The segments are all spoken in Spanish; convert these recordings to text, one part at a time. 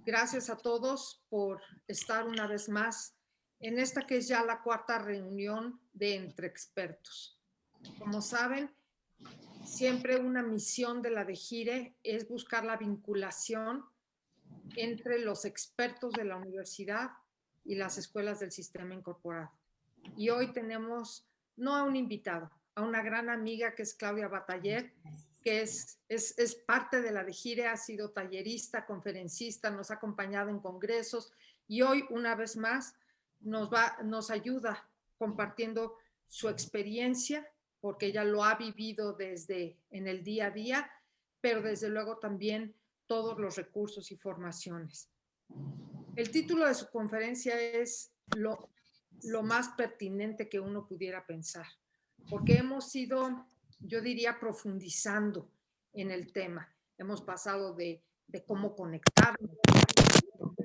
Gracias a todos por estar una vez más en esta que es ya la cuarta reunión de Entre Expertos. Como saben, siempre una misión de la DEGIRE es buscar la vinculación entre los expertos de la universidad y las escuelas del sistema incorporado. Y hoy tenemos no a un invitado, a una gran amiga que es Claudia Bataller, que es parte de la DEGIRE, ha sido tallerista, conferencista, nos ha acompañado en congresos y hoy una vez más nos ayuda compartiendo su experiencia, porque ella lo ha vivido desde en el día a día, pero desde luego también todos los recursos y formaciones. El título de su conferencia es lo más pertinente que uno pudiera pensar, porque hemos ido, yo diría, profundizando en el tema. Hemos pasado de cómo conectarnos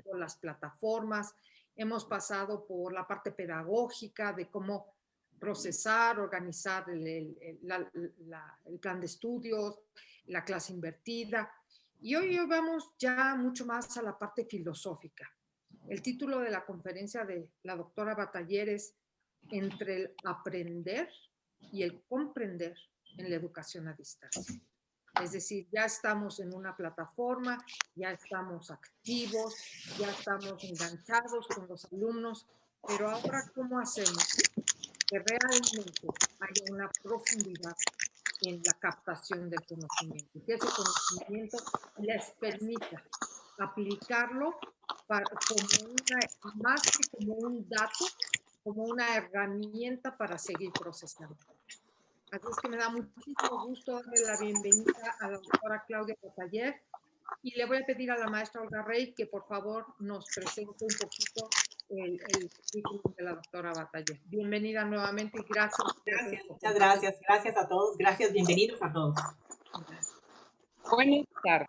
con las plataformas, hemos pasado por la parte pedagógica, de cómo procesar, organizar el plan de estudios, la clase invertida. Y hoy vamos ya mucho más a la parte filosófica. El título de la conferencia de la doctora Bataller es Entre el aprender y el comprender en la educación a distancia. Es decir, ya estamos en una plataforma, ya estamos activos, ya estamos enganchados con los alumnos, pero ahora, ¿cómo hacemos que realmente haya una profundidad en la captación del conocimiento? Que ese conocimiento les permita aplicarlo más que como un dato, como una herramienta para seguir procesando. Así es que me da muchísimo gusto darle la bienvenida a la doctora Claudia Bataller y le voy a pedir a la maestra Olga Rey que por favor nos presente un poquito el currículum de la doctora Bataller. Bienvenida nuevamente y gracias. Gracias, muchas gracias. Gracias a todos. Gracias, bienvenidos a todos. Buenas tardes.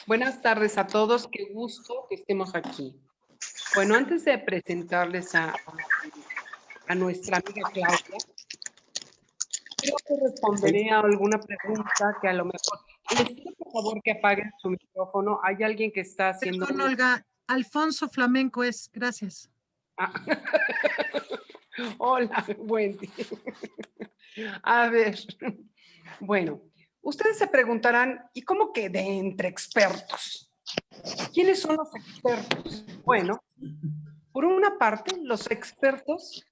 Buenas tardes a todos. Qué gusto que estemos aquí. Bueno, antes de presentarles a nuestra amiga Claudia, creo que responderé a alguna pregunta que a lo mejor... Les pido por favor que apaguen su micrófono. Hay alguien que está haciendo... Perdón, Olga. Alfonso Flamenco es. Gracias. Ah. Hola, buen día. A ver, bueno, ustedes se preguntarán, ¿y cómo que de entre expertos? ¿Quiénes son los expertos? Bueno, por una parte, los expertos,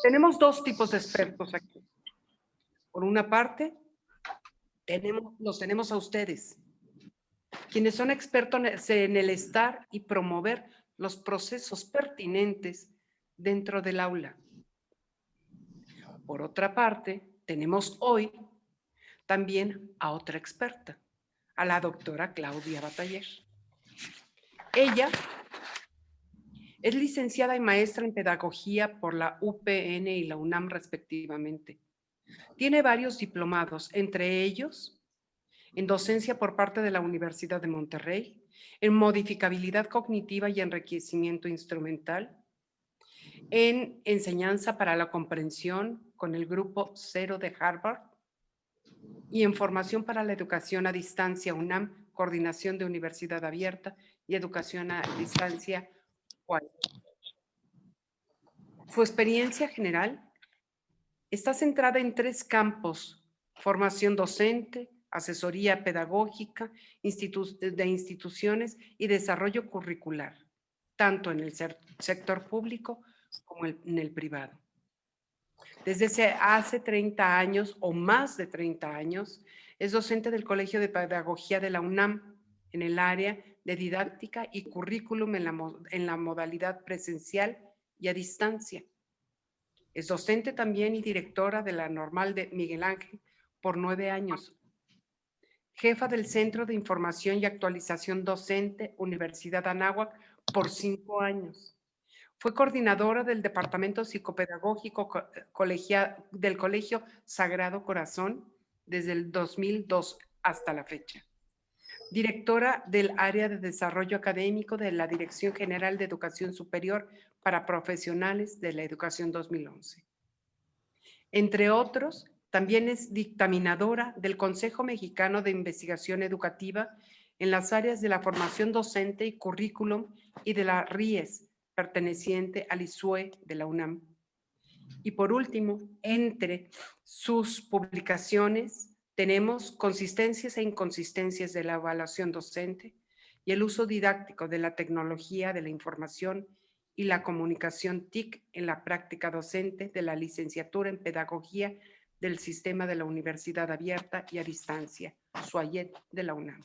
tenemos dos tipos de expertos aquí. Por una parte, los tenemos a ustedes, quienes son expertos en el estar y promover los procesos pertinentes dentro del aula. Por otra parte, tenemos hoy también a otra experta, a la doctora Claudia Bataller. Ella es licenciada y maestra en pedagogía por la UPN y la UNAM respectivamente. Tiene varios diplomados, entre ellos en docencia por parte de la Universidad de Monterrey, en modificabilidad cognitiva y enriquecimiento instrumental, en enseñanza para la comprensión con el grupo Cero de Harvard y en formación para la educación a distancia UNAM, coordinación de universidad abierta y educación a distancia UAI. Su experiencia general está centrada en 3 campos: formación docente, asesoría pedagógica de instituciones y desarrollo curricular, tanto en el sector público como en el privado. Desde hace 30 años o más de 30 años, es docente del Colegio de Pedagogía de la UNAM en el área de didáctica y currículum en la modalidad presencial y a distancia. Es docente también y directora de la Normal de Miguel Ángel por 9 años. Jefa del Centro de Información y Actualización Docente, Universidad Anáhuac, por 5 años. Fue coordinadora del Departamento Psicopedagógico del Colegio Sagrado Corazón desde el 2002 hasta la fecha. Directora del Área de Desarrollo Académico de la Dirección General de Educación Superior para Profesionales de la Educación 2011. Entre otros, también es dictaminadora del Consejo Mexicano de Investigación Educativa en las áreas de la formación docente y currículum y de la RIES, perteneciente al ISUE de la UNAM. Y por último, entre sus publicaciones tenemos Consistencias e inconsistencias de la evaluación docente y el uso didáctico de la tecnología de la información y la comunicación TIC en la práctica docente de la licenciatura en Pedagogía del Sistema de la Universidad Abierta y a Distancia, SUAYED de la UNAM.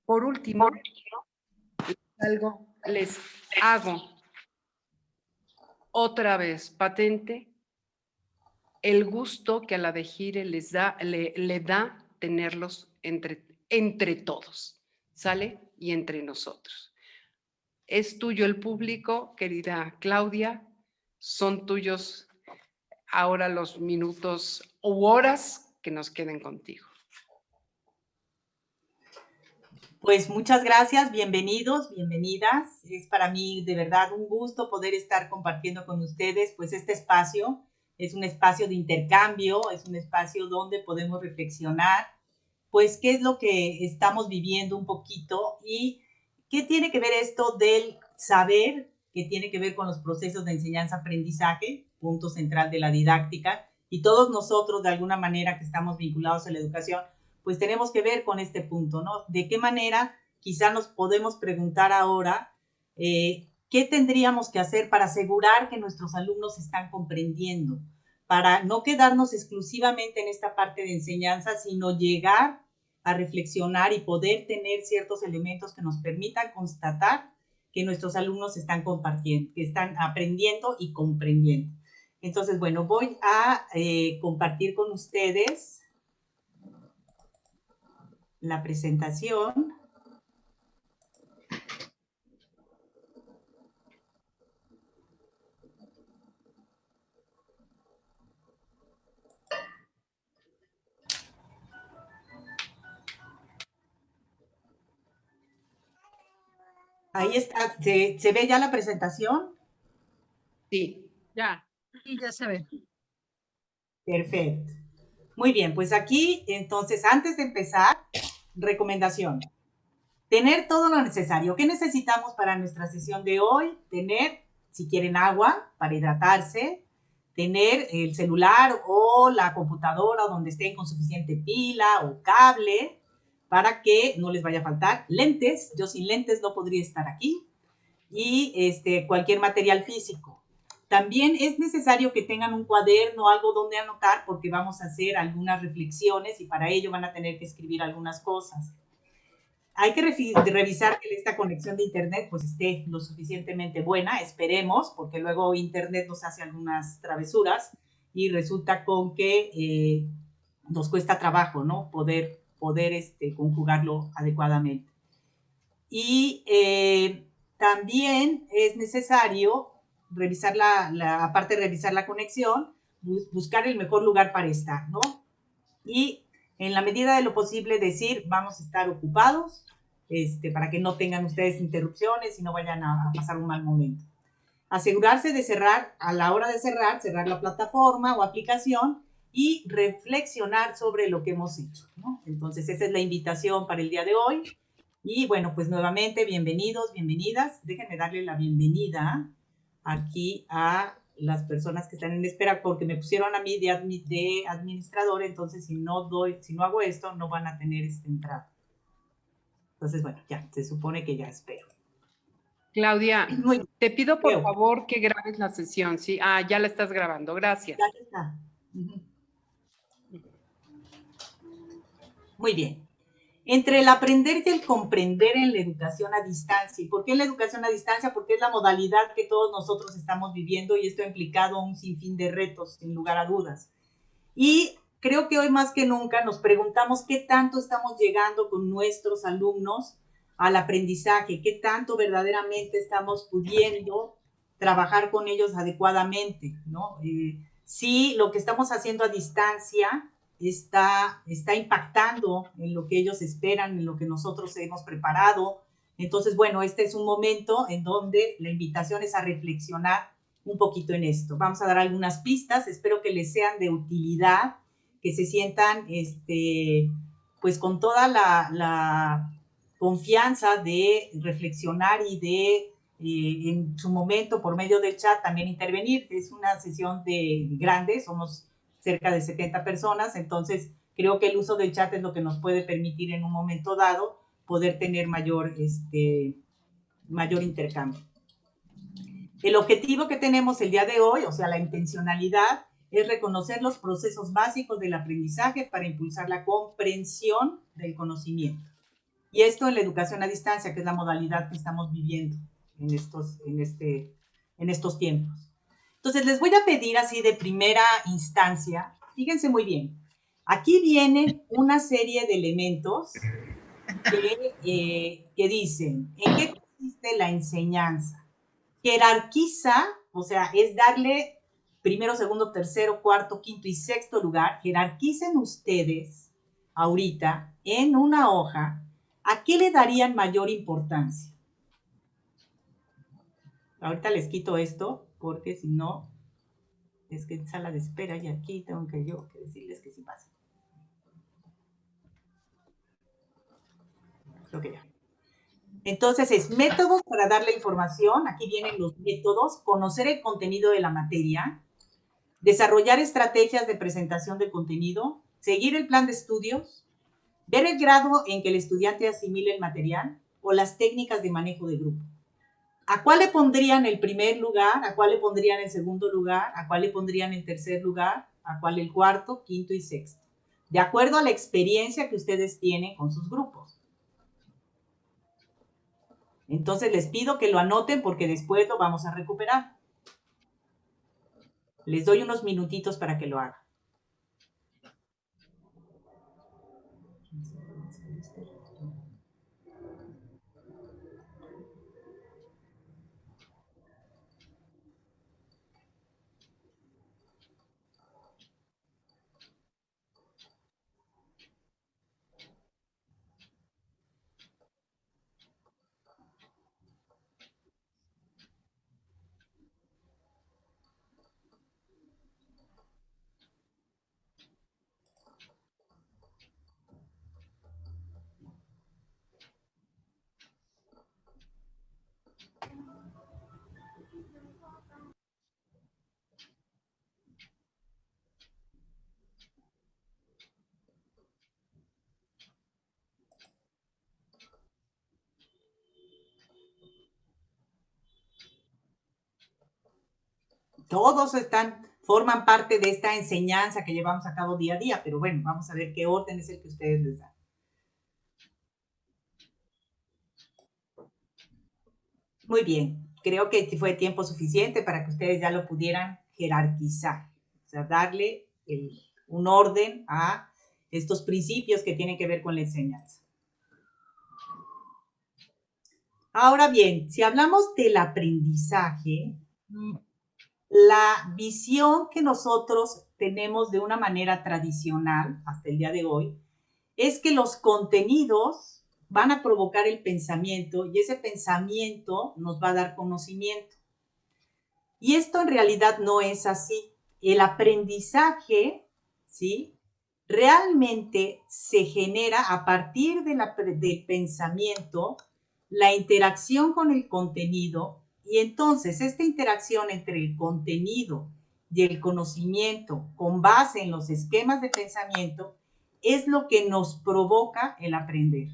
Por último, les hago otra vez patente el gusto que a la DEGIRE le da tenerlos entre todos, ¿sale? Y entre nosotros. Es tuyo el público, querida Claudia, son tuyos ahora los minutos u horas que nos queden contigo. Pues muchas gracias, bienvenidos, bienvenidas. Es para mí de verdad un gusto poder estar compartiendo con ustedes, pues este espacio es un espacio de intercambio, es un espacio donde podemos reflexionar, pues qué es lo que estamos viviendo un poquito y qué tiene que ver esto del saber, que tiene que ver con los procesos de enseñanza-aprendizaje, punto central de la didáctica, y todos nosotros de alguna manera que estamos vinculados a la educación, pues tenemos que ver con este punto, ¿no? De qué manera quizá nos podemos preguntar ahora qué tendríamos que hacer para asegurar que nuestros alumnos están comprendiendo, para no quedarnos exclusivamente en esta parte de enseñanza, sino llegar a reflexionar y poder tener ciertos elementos que nos permitan constatar que nuestros alumnos están compartiendo, que están aprendiendo y comprendiendo. Entonces, bueno, voy a compartir con ustedes la presentación. Ahí está, ¿se ve ya la presentación? Sí, ya. Y ya se ve. Perfecto. Muy bien, pues aquí, entonces, antes de empezar, recomendación. Tener todo lo necesario. ¿Qué necesitamos para nuestra sesión de hoy? Tener, si quieren, agua para hidratarse, tener el celular o la computadora donde estén con suficiente pila o cable para que no les vaya a faltar. Lentes, yo sin lentes no podría estar aquí. Y cualquier material físico. También es necesario que tengan un cuaderno, algo donde anotar, porque vamos a hacer algunas reflexiones y para ello van a tener que escribir algunas cosas. Hay que revisar que esta conexión de internet pues esté lo suficientemente buena, esperemos, porque luego internet nos hace algunas travesuras y resulta con que nos cuesta trabajo, ¿no? Poder conjugarlo adecuadamente. Y también es necesario revisar aparte de revisar la conexión, buscar el mejor lugar para estar, ¿no? Y en la medida de lo posible decir, vamos a estar ocupados, para que no tengan ustedes interrupciones y no vayan a pasar un mal momento. Asegurarse de cerrar, a la hora de cerrar la plataforma o aplicación y reflexionar sobre lo que hemos hecho, ¿no? Entonces, esa es la invitación para el día de hoy. Y bueno, pues nuevamente, bienvenidos, bienvenidas. Déjenme darle la bienvenida aquí a las personas que están en espera, porque me pusieron a mí de administrador, entonces si no hago esto, no van a tener entrada. Entonces, bueno, ya, se supone que ya espero. Claudia, te pido por Creo. favor que grabes la sesión, ¿sí? Ah, ya la estás grabando, gracias. Ya está. Muy bien. Entre el aprender y el comprender en la educación a distancia. ¿Y por qué en la educación a distancia? Porque es la modalidad que todos nosotros estamos viviendo y esto ha implicado un sinfín de retos, sin lugar a dudas. Y creo que hoy más que nunca nos preguntamos qué tanto estamos llegando con nuestros alumnos al aprendizaje, qué tanto verdaderamente estamos pudiendo trabajar con ellos adecuadamente, ¿no? Si lo que estamos haciendo a distancia está impactando en lo que ellos esperan, en lo que nosotros hemos preparado. Entonces, bueno, este es un momento en donde la invitación es a reflexionar un poquito en esto. Vamos a dar algunas pistas, espero que les sean de utilidad, que se sientan pues con toda la confianza de reflexionar y de en su momento por medio del chat también intervenir. Es una sesión de grande, somos cerca de 70 personas, entonces creo que el uso del chat es lo que nos puede permitir en un momento dado poder tener mayor intercambio. El objetivo que tenemos el día de hoy, o sea, la intencionalidad, es reconocer los procesos básicos del aprendizaje para impulsar la comprensión del conocimiento. Y esto en la educación a distancia, que es la modalidad que estamos viviendo en estos tiempos. Entonces, les voy a pedir así de primera instancia, fíjense muy bien, aquí vienen una serie de elementos que dicen, ¿en qué consiste la enseñanza? Jerarquiza, o sea, es darle primero, segundo, tercero, cuarto, quinto y sexto lugar. Jerarquicen ustedes ahorita en una hoja a qué le darían mayor importancia. Ahorita les quito esto porque si no es que en sala de espera y aquí tengo que yo decirles que sí pasa. Creo que ya. Entonces es métodos para dar la información. Aquí vienen los métodos. Conocer el contenido de la materia. Desarrollar estrategias de presentación de contenido, seguir el plan de estudios, ver el grado en que el estudiante asimile el material o las técnicas de manejo de grupo. ¿A cuál le pondrían el primer lugar? ¿A cuál le pondrían el segundo lugar? ¿A cuál le pondrían el tercer lugar? ¿A cuál el cuarto, quinto y sexto? De acuerdo a la experiencia que ustedes tienen con sus grupos. Entonces les pido que lo anoten porque después lo vamos a recuperar. Les doy unos minutitos para que lo hagan. Todos forman parte de esta enseñanza que llevamos a cabo día a día, pero bueno, vamos a ver qué orden es el que ustedes les dan. Muy bien, creo que fue tiempo suficiente para que ustedes ya lo pudieran jerarquizar, o sea, darle un orden a estos principios que tienen que ver con la enseñanza. Ahora bien, si hablamos del aprendizaje, la visión que nosotros tenemos de una manera tradicional hasta el día de hoy es que los contenidos van a provocar el pensamiento y ese pensamiento nos va a dar conocimiento. Y esto en realidad no es así. El aprendizaje, ¿sí?, realmente se genera a partir del pensamiento, la interacción con el contenido, y entonces esta interacción entre el contenido y el conocimiento con base en los esquemas de pensamiento es lo que nos provoca el aprender,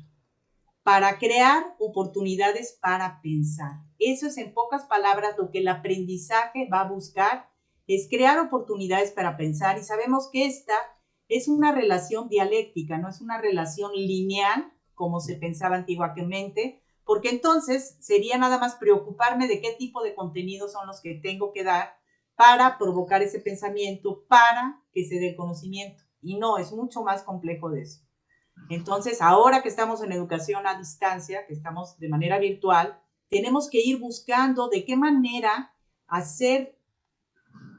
para crear oportunidades para pensar. Eso es, en pocas palabras, lo que el aprendizaje va a buscar, es crear oportunidades para pensar, y sabemos que esta es una relación dialéctica, no es una relación lineal, como se pensaba antiguamente, porque entonces sería nada más preocuparme de qué tipo de contenidos son los que tengo que dar para provocar ese pensamiento, para que se dé el conocimiento. Y no, es mucho más complejo de eso. Entonces, ahora que estamos en educación a distancia, que estamos de manera virtual, tenemos que ir buscando de qué manera hacer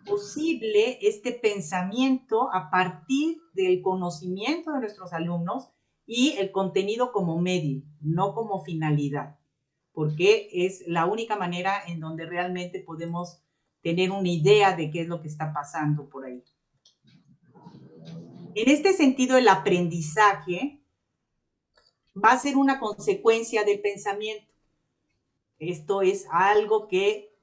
posible este pensamiento a partir del conocimiento de nuestros alumnos y el contenido como medio, no como finalidad, porque es la única manera en donde realmente podemos tener una idea de qué es lo que está pasando por ahí. En este sentido, el aprendizaje va a ser una consecuencia del pensamiento. Esto es algo que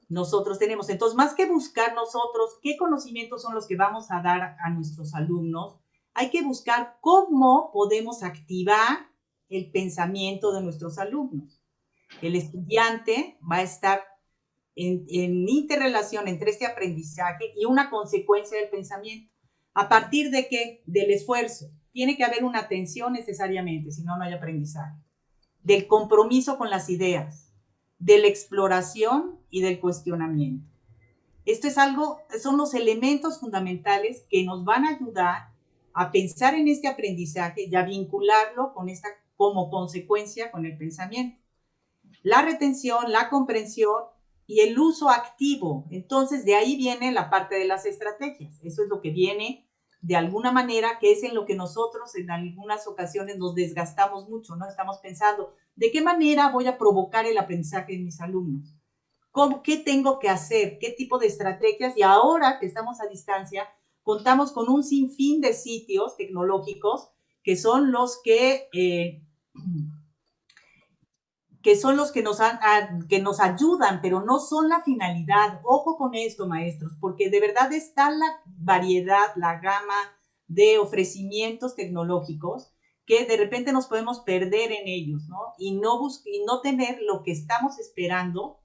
nosotros tenemos. Entonces, más que buscar nosotros qué conocimientos son los que vamos a dar a nuestros alumnos, hay que buscar cómo podemos activar el pensamiento de nuestros alumnos. El estudiante va a estar en interrelación entre este aprendizaje y una consecuencia del pensamiento. ¿A partir de qué? Del esfuerzo. Tiene que haber una atención necesariamente, si no, no hay aprendizaje. Del compromiso con las ideas, de la exploración y del cuestionamiento. Esto es algo, son los elementos fundamentales que nos van a ayudar a pensar en este aprendizaje y a vincularlo con esta, como consecuencia con el pensamiento. La retención, la comprensión y el uso activo. Entonces, de ahí viene la parte de las estrategias. Eso es lo que viene de alguna manera, que es en lo que nosotros en algunas ocasiones nos desgastamos mucho, ¿no? Estamos pensando, ¿de qué manera voy a provocar el aprendizaje de mis alumnos? ¿Qué tengo que hacer? ¿Qué tipo de estrategias? Y ahora que estamos a distancia, contamos con un sinfín de sitios tecnológicos que son los que nos ayudan, pero no son la finalidad. Ojo con esto, maestros, porque de verdad está la variedad, la gama de ofrecimientos tecnológicos que de repente nos podemos perder en ellos, ¿no? Y no tener lo que estamos esperando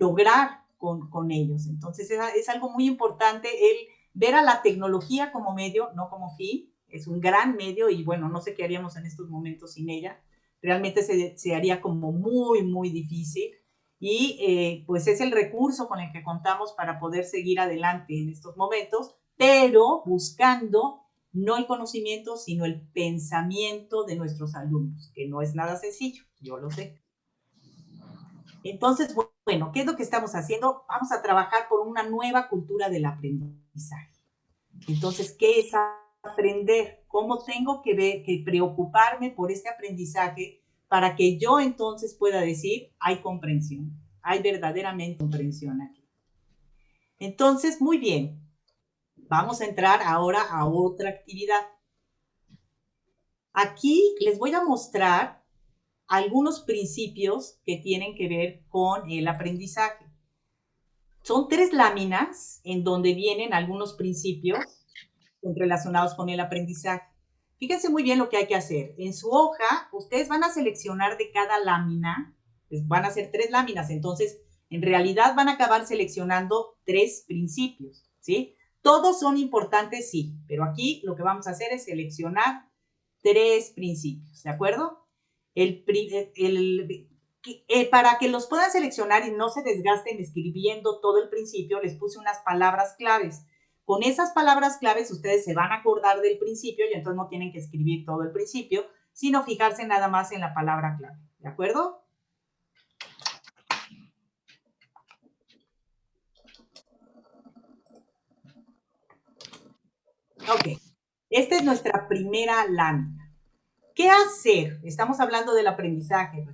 lograr con ellos. Entonces es algo muy importante el ver a la tecnología como medio, no como fin. Es un gran medio y bueno, no sé qué haríamos en estos momentos sin ella. Realmente se haría como muy, muy difícil y pues es el recurso con el que contamos para poder seguir adelante en estos momentos, pero buscando no el conocimiento, sino el pensamiento de nuestros alumnos, que no es nada sencillo, yo lo sé. Entonces, bueno, ¿qué es lo que estamos haciendo? Vamos a trabajar por una nueva cultura del aprendizaje. Entonces, ¿qué es aprender? ¿Cómo tengo que preocuparme por este aprendizaje para que yo entonces pueda decir, hay comprensión, hay verdaderamente comprensión aquí? Entonces, muy bien, vamos a entrar ahora a otra actividad. Aquí les voy a mostrar algunos principios que tienen que ver con el aprendizaje. Son 3 láminas en donde vienen algunos principios relacionados con el aprendizaje. Fíjense muy bien lo que hay que hacer. En su hoja, ustedes van a seleccionar de cada lámina, pues van a ser 3 láminas, entonces, en realidad van a acabar seleccionando 3 principios, ¿sí? Todos son importantes, sí, pero aquí lo que vamos a hacer es seleccionar 3 principios, ¿de acuerdo? Para que los puedan seleccionar y no se desgasten escribiendo todo el principio, les puse unas palabras claves. Con esas palabras claves ustedes se van a acordar del principio y entonces no tienen que escribir todo el principio, sino fijarse nada más en la palabra clave. ¿De acuerdo? Ok. Esta es nuestra primera lámina. ¿Qué hacer? Estamos hablando del aprendizaje,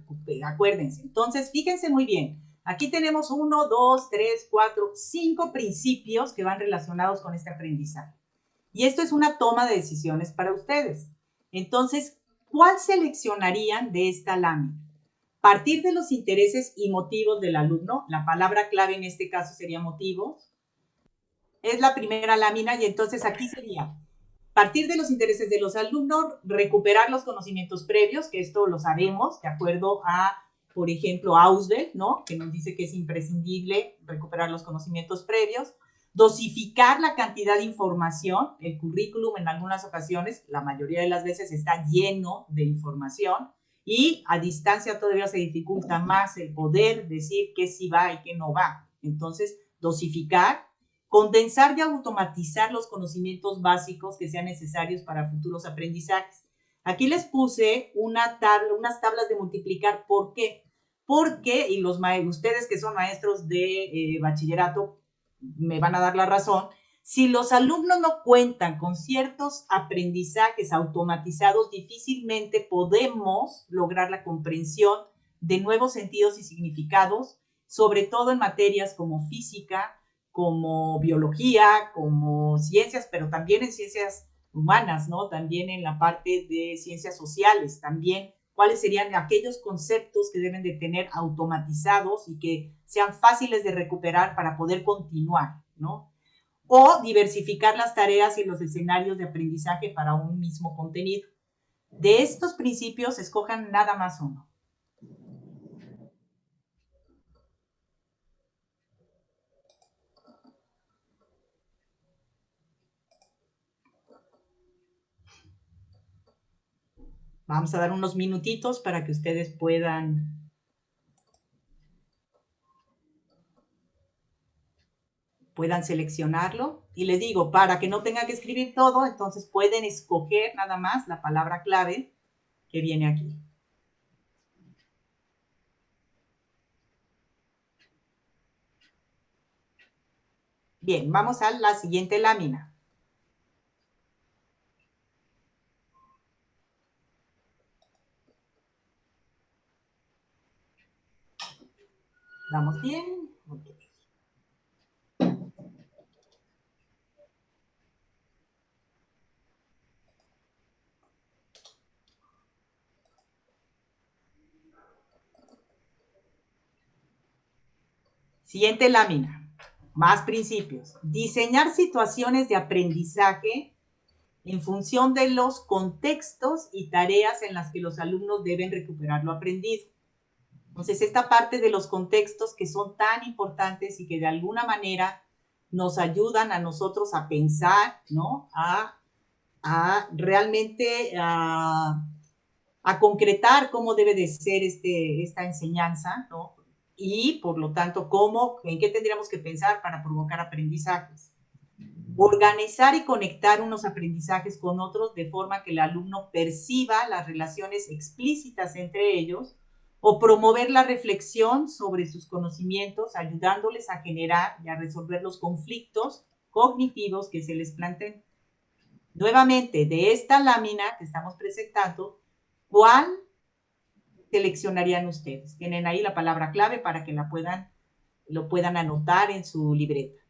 acuérdense. Entonces, fíjense muy bien. Aquí tenemos 1, 2, 3, 4, 5 principios que van relacionados con este aprendizaje. Y esto es una toma de decisiones para ustedes. Entonces, ¿cuál seleccionarían de esta lámina? Partir de los intereses y motivos del alumno. La palabra clave en este caso sería motivos. Es la primera lámina y entonces aquí sería partir de los intereses de los alumnos, recuperar los conocimientos previos, que esto lo sabemos, de acuerdo a, por ejemplo, Ausubel, ¿no? Que nos dice que es imprescindible recuperar los conocimientos previos, dosificar la cantidad de información, el currículum en algunas ocasiones, la mayoría de las veces está lleno de información, y a distancia todavía se dificulta más el poder decir qué sí va y qué no va. Entonces, dosificar, condensar y automatizar los conocimientos básicos que sean necesarios para futuros aprendizajes. Aquí les puse unas tablas de multiplicar. ¿Por qué? Porque, y ustedes que son maestros de bachillerato me van a dar la razón, si los alumnos no cuentan con ciertos aprendizajes automatizados, difícilmente podemos lograr la comprensión de nuevos sentidos y significados, sobre todo en materias como física, como biología, como ciencias, pero también en ciencias humanas, ¿no? También en la parte de ciencias sociales, también cuáles serían aquellos conceptos que deben de tener automatizados y que sean fáciles de recuperar para poder continuar, ¿no? O diversificar las tareas y los escenarios de aprendizaje para un mismo contenido. De estos principios, escojan nada más uno. Vamos a dar unos minutitos para que ustedes puedan seleccionarlo. Y les digo, para que no tengan que escribir todo, entonces pueden escoger nada más la palabra clave que viene aquí. Bien, vamos a la siguiente lámina. ¿Vamos bien? Okay. Siguiente lámina. Más principios. Diseñar situaciones de aprendizaje en función de los contextos y tareas en las que los alumnos deben recuperar lo aprendido. Entonces, esta parte de los contextos que son tan importantes y que de alguna manera nos ayudan a nosotros a pensar, ¿no? A realmente a concretar cómo debe de ser esta enseñanza, ¿no? Y, por lo tanto, en qué tendríamos que pensar para provocar aprendizajes. Organizar y conectar unos aprendizajes con otros de forma que el alumno perciba las relaciones explícitas entre ellos, o promover la reflexión sobre sus conocimientos, ayudándoles a generar y a resolver los conflictos cognitivos que se les planteen. Nuevamente, de esta lámina que estamos presentando, ¿cuál seleccionarían ustedes? Tienen ahí la palabra clave para que lo puedan anotar en su libreta.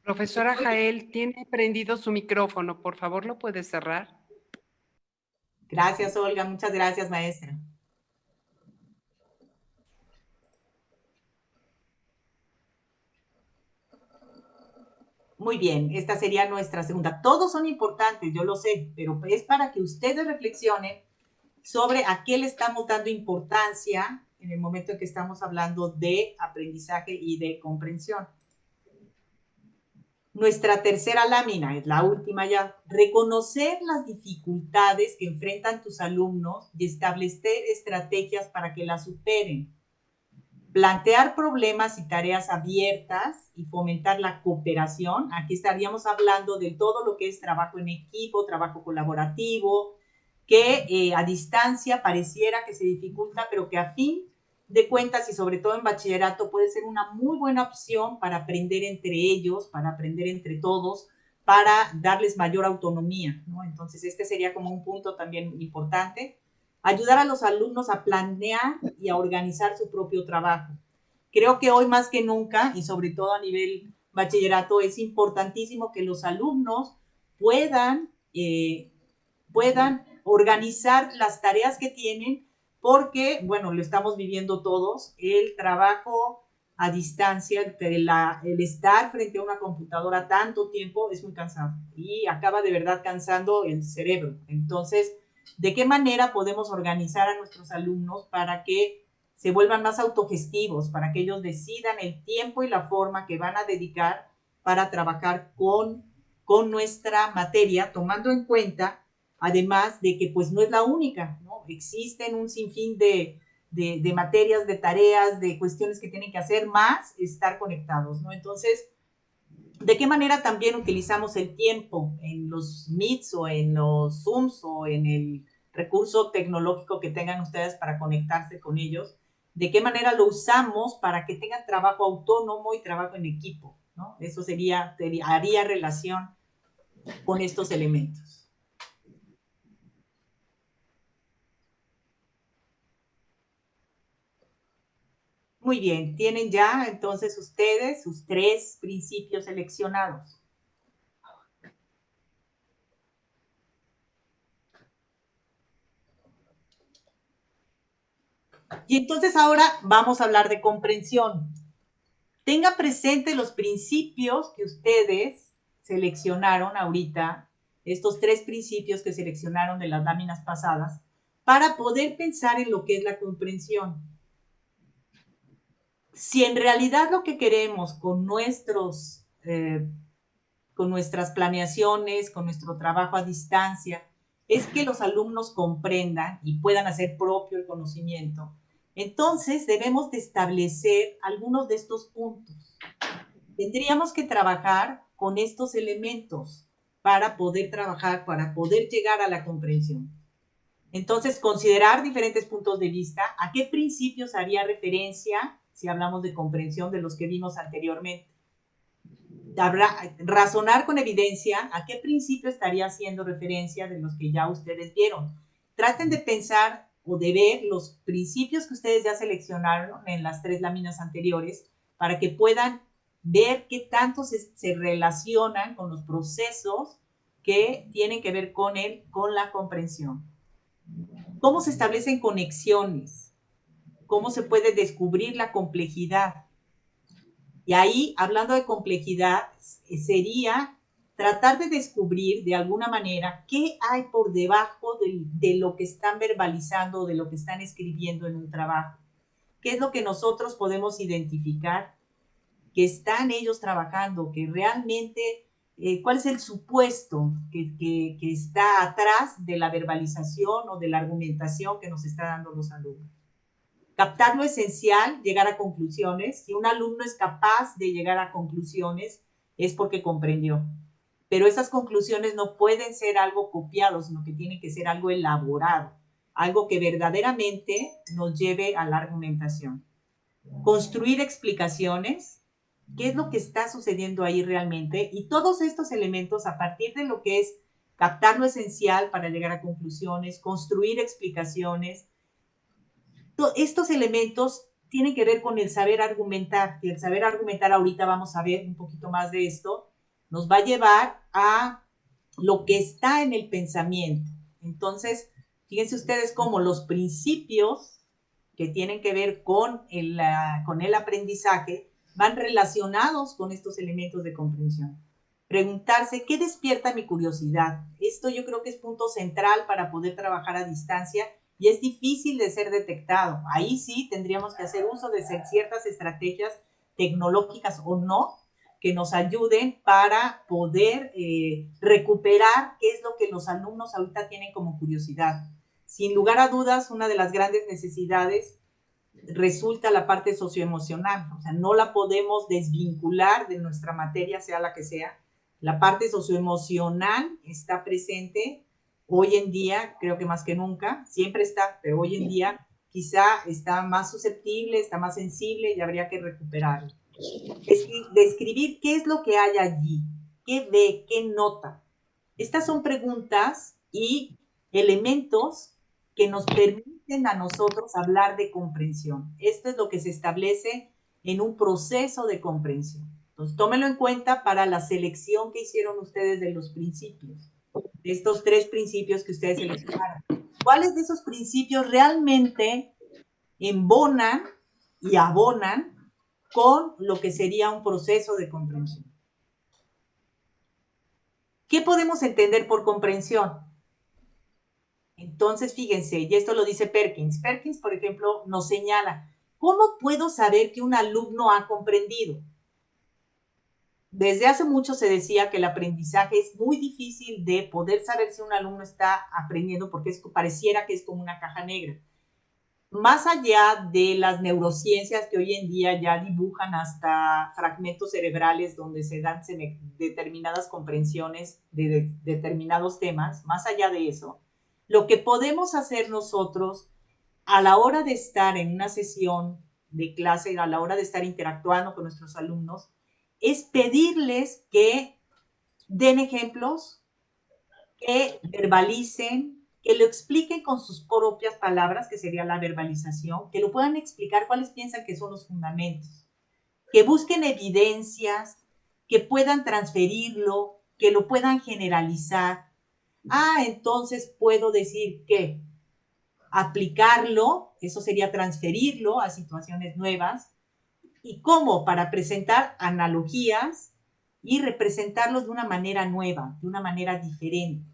Profesora Jael, tiene prendido su micrófono. Por favor, ¿lo puede cerrar? Gracias, Olga. Muchas gracias, maestra. Muy bien, esta sería nuestra segunda. Todos son importantes, yo lo sé, pero es para que ustedes reflexionen sobre a qué le estamos dando importancia en el momento en que estamos hablando de aprendizaje y de comprensión. Nuestra tercera lámina, es la última ya. Reconocer las dificultades que enfrentan tus alumnos y establecer estrategias para que las superen. Plantear problemas y tareas abiertas y fomentar la cooperación. Aquí estaríamos hablando de todo lo que es trabajo en equipo, trabajo colaborativo, que a distancia pareciera que se dificulta, pero que a fin de cuentas y sobre todo en bachillerato puede ser una muy buena opción para aprender entre ellos, para aprender entre todos, para darles mayor autonomía, ¿no? Entonces este sería como un punto también importante. Ayudar a los alumnos a planear y a organizar su propio trabajo. Creo que hoy más que nunca, y sobre todo a nivel bachillerato, es importantísimo que los alumnos puedan organizar las tareas que tienen, porque, bueno, lo estamos viviendo todos, el trabajo a distancia, el estar frente a una computadora tanto tiempo es muy cansado y acaba de verdad cansando el cerebro. Entonces, ¿de qué manera podemos organizar a nuestros alumnos para que se vuelvan más autogestivos, para que ellos decidan el tiempo y la forma que van a dedicar para trabajar con nuestra materia, tomando en cuenta, además de que pues no es la única, ¿no? Existen un sinfín de materias, de tareas, de cuestiones que tienen que hacer, más estar conectados, ¿no? Entonces, ¿De qué manera también utilizamos el tiempo en los Meets o en los Zooms o en el recurso tecnológico que tengan ustedes para conectarse con ellos? ¿De qué manera lo usamos para que tengan trabajo autónomo y trabajo en equipo, ¿no? Eso haría relación con estos elementos. Muy bien, tienen ya entonces ustedes sus 3 principios seleccionados. Y entonces ahora vamos a hablar de comprensión. Tenga presente los principios que ustedes seleccionaron ahorita, estos 3 principios que seleccionaron de las láminas pasadas, para poder pensar en lo que es la comprensión. Si en realidad lo que queremos con nuestras planeaciones, con nuestro trabajo a distancia, es que los alumnos comprendan y puedan hacer propio el conocimiento, entonces debemos de establecer algunos de estos puntos. Tendríamos que trabajar con estos elementos para poder trabajar, para poder llegar a la comprensión. Entonces, considerar diferentes puntos de vista, a qué principios haría referencia si hablamos de comprensión de los que vimos anteriormente. Razonar con evidencia, a qué principio estaría haciendo referencia de los que ya ustedes vieron. Traten de pensar o de ver los principios que ustedes ya seleccionaron en las 3 láminas anteriores para que puedan ver qué tanto se relacionan con los procesos que tienen que ver con la comprensión. ¿Cómo se establecen conexiones? ¿Cómo se puede descubrir la complejidad? Y ahí, hablando de complejidad, sería tratar de descubrir de alguna manera qué hay por debajo de lo que están verbalizando, de lo que están escribiendo en un trabajo. ¿Qué es lo que nosotros podemos identificar que están ellos trabajando, que realmente, cuál es el supuesto que está atrás de la verbalización o de la argumentación que nos está dando los alumnos? Captar lo esencial, llegar a conclusiones. Si un alumno es capaz de llegar a conclusiones, es porque comprendió. Pero esas conclusiones no pueden ser algo copiado, sino que tienen que ser algo elaborado, algo que verdaderamente nos lleve a la argumentación. Construir explicaciones, qué es lo que está sucediendo ahí realmente, y todos estos elementos a partir de lo que es captar lo esencial para llegar a conclusiones, construir explicaciones. Estos elementos tienen que ver con el saber argumentar, y el saber argumentar, ahorita vamos a ver un poquito más de esto, nos va a llevar a lo que está en el pensamiento. Entonces, fíjense ustedes cómo los principios que tienen que ver con el aprendizaje van relacionados con estos elementos de comprensión. Preguntarse, ¿qué despierta mi curiosidad? Esto yo creo que es punto central para poder trabajar a distancia y es difícil de ser detectado. Ahí sí tendríamos que hacer uso de ciertas estrategias tecnológicas o no, que nos ayuden para poder recuperar qué es lo que los alumnos ahorita tienen como curiosidad. Sin lugar a dudas, una de las grandes necesidades resulta la parte socioemocional, o sea, no la podemos desvincular de nuestra materia, sea la que sea. La parte socioemocional está presente hoy en día, creo que más que nunca, siempre está, pero hoy en día quizá está más susceptible, está más sensible y habría que recuperarlo. Describir qué es lo que hay allí, qué ve, qué nota. Estas son preguntas y elementos que nos permiten a nosotros hablar de comprensión. Esto es lo que se establece en un proceso de comprensión. Entonces, tómenlo en cuenta para la selección que hicieron ustedes de los principios, de estos 3 principios que ustedes seleccionaron. ¿Cuáles de esos principios realmente embonan y abonan con lo que sería un proceso de comprensión? ¿Qué podemos entender por comprensión? Entonces, fíjense, y esto lo dice Perkins. Perkins, por ejemplo, nos señala, ¿cómo puedo saber que un alumno ha comprendido? Desde hace mucho se decía que el aprendizaje es muy difícil de poder saber si un alumno está aprendiendo porque pareciera que es como una caja negra. más allá de las neurociencias que hoy en día ya dibujan hasta fragmentos cerebrales donde se dan determinadas comprensiones de determinados temas, más allá de eso, lo que podemos hacer nosotros a la hora de estar en una sesión de clase, a la hora de estar interactuando con nuestros alumnos, es pedirles que den ejemplos, que verbalicen, que lo expliquen con sus propias palabras, que sería la verbalización, que lo puedan explicar cuáles piensan que son los fundamentos, que busquen evidencias, que puedan transferirlo, que lo puedan generalizar. Entonces puedo decir que aplicarlo, eso sería transferirlo a situaciones nuevas. ¿Y cómo? Para presentar analogías y representarlos de una manera nueva, de una manera diferente.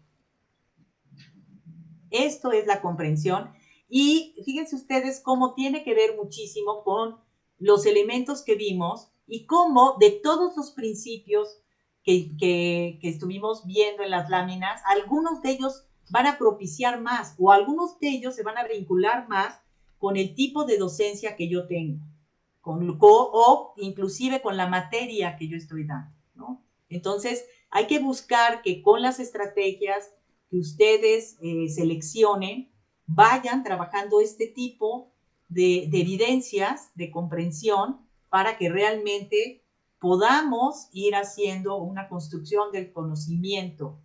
Esto es la comprensión y fíjense ustedes cómo tiene que ver muchísimo con los elementos que vimos y cómo de todos los principios que estuvimos viendo en las láminas, algunos de ellos van a propiciar más o algunos de ellos se van a vincular más con el tipo de docencia que yo tengo o inclusive con la materia que yo estoy dando, ¿no? Entonces, hay que buscar que con las estrategias que ustedes seleccionen, vayan trabajando este tipo de evidencias, de comprensión, para que realmente podamos ir haciendo una construcción del conocimiento.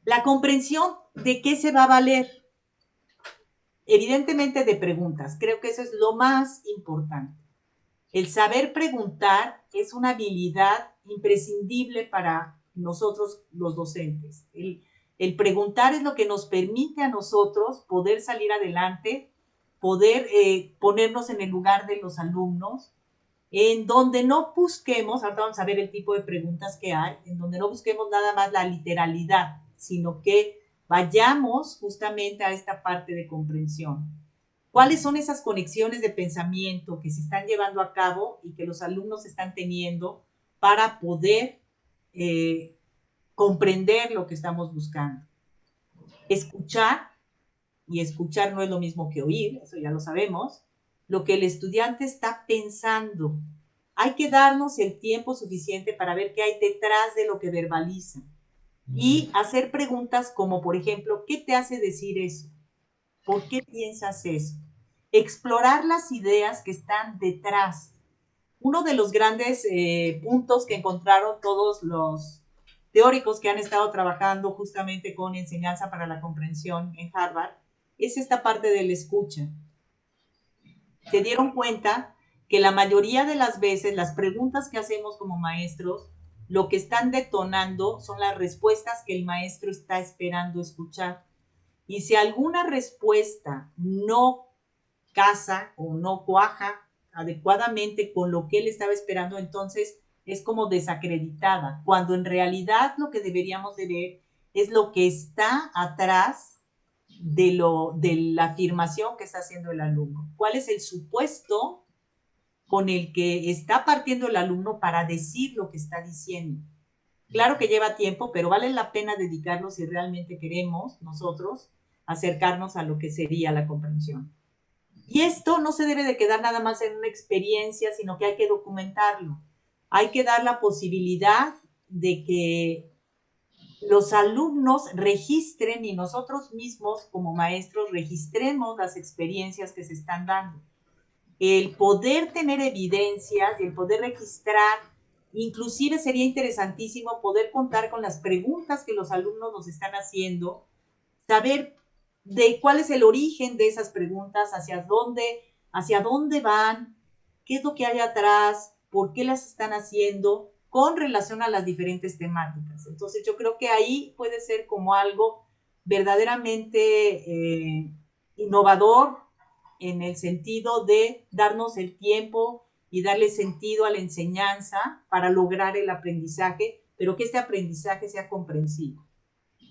La comprensión, ¿de qué se va a valer? Evidentemente de preguntas. Creo que eso es lo más importante. El saber preguntar es una habilidad imprescindible para nosotros los docentes. El preguntar es lo que nos permite a nosotros poder salir adelante, poder ponernos en el lugar de los alumnos, en donde no busquemos, ahora vamos a ver el tipo de preguntas que hay, en donde no busquemos nada más la literalidad, sino que vayamos justamente a esta parte de comprensión. ¿Cuáles son esas conexiones de pensamiento que se están llevando a cabo y que los alumnos están teniendo para poder comprender lo que estamos buscando? Escuchar, y escuchar no es lo mismo que oír, eso ya lo sabemos, lo que el estudiante está pensando. Hay que darnos el tiempo suficiente para ver qué hay detrás de lo que verbaliza y hacer preguntas como, por ejemplo, ¿qué te hace decir eso? ¿Por qué piensas eso? Explorar las ideas que están detrás. Uno de los grandes puntos que encontraron todos los teóricos que han estado trabajando justamente con enseñanza para la comprensión en Harvard es esta parte de la escucha. Se dieron cuenta que la mayoría de las veces las preguntas que hacemos como maestros, lo que están detonando son las respuestas que el maestro está esperando escuchar. Y si alguna respuesta no casa o no cuaja adecuadamente con lo que él estaba esperando, entonces es como desacreditada, cuando en realidad lo que deberíamos de ver es lo que está atrás de la afirmación que está haciendo el alumno. ¿Cuál es el supuesto con el que está partiendo el alumno para decir lo que está diciendo? Claro que lleva tiempo, pero vale la pena dedicarlo si realmente queremos nosotros acercarnos a lo que sería la comprensión. Y esto no se debe de quedar nada más en una experiencia, sino que hay que documentarlo. Hay que dar la posibilidad de que los alumnos registren y nosotros mismos como maestros registremos las experiencias que se están dando. El poder tener evidencias y el poder registrar, inclusive sería interesantísimo poder contar con las preguntas que los alumnos nos están haciendo, saber de cuál es el origen de esas preguntas, hacia dónde van, qué es lo que hay atrás, por qué las están haciendo, con relación a las diferentes temáticas. Entonces yo creo que ahí puede ser como algo verdaderamente innovador en el sentido de darnos el tiempo y darle sentido a la enseñanza para lograr el aprendizaje, pero que este aprendizaje sea comprensivo.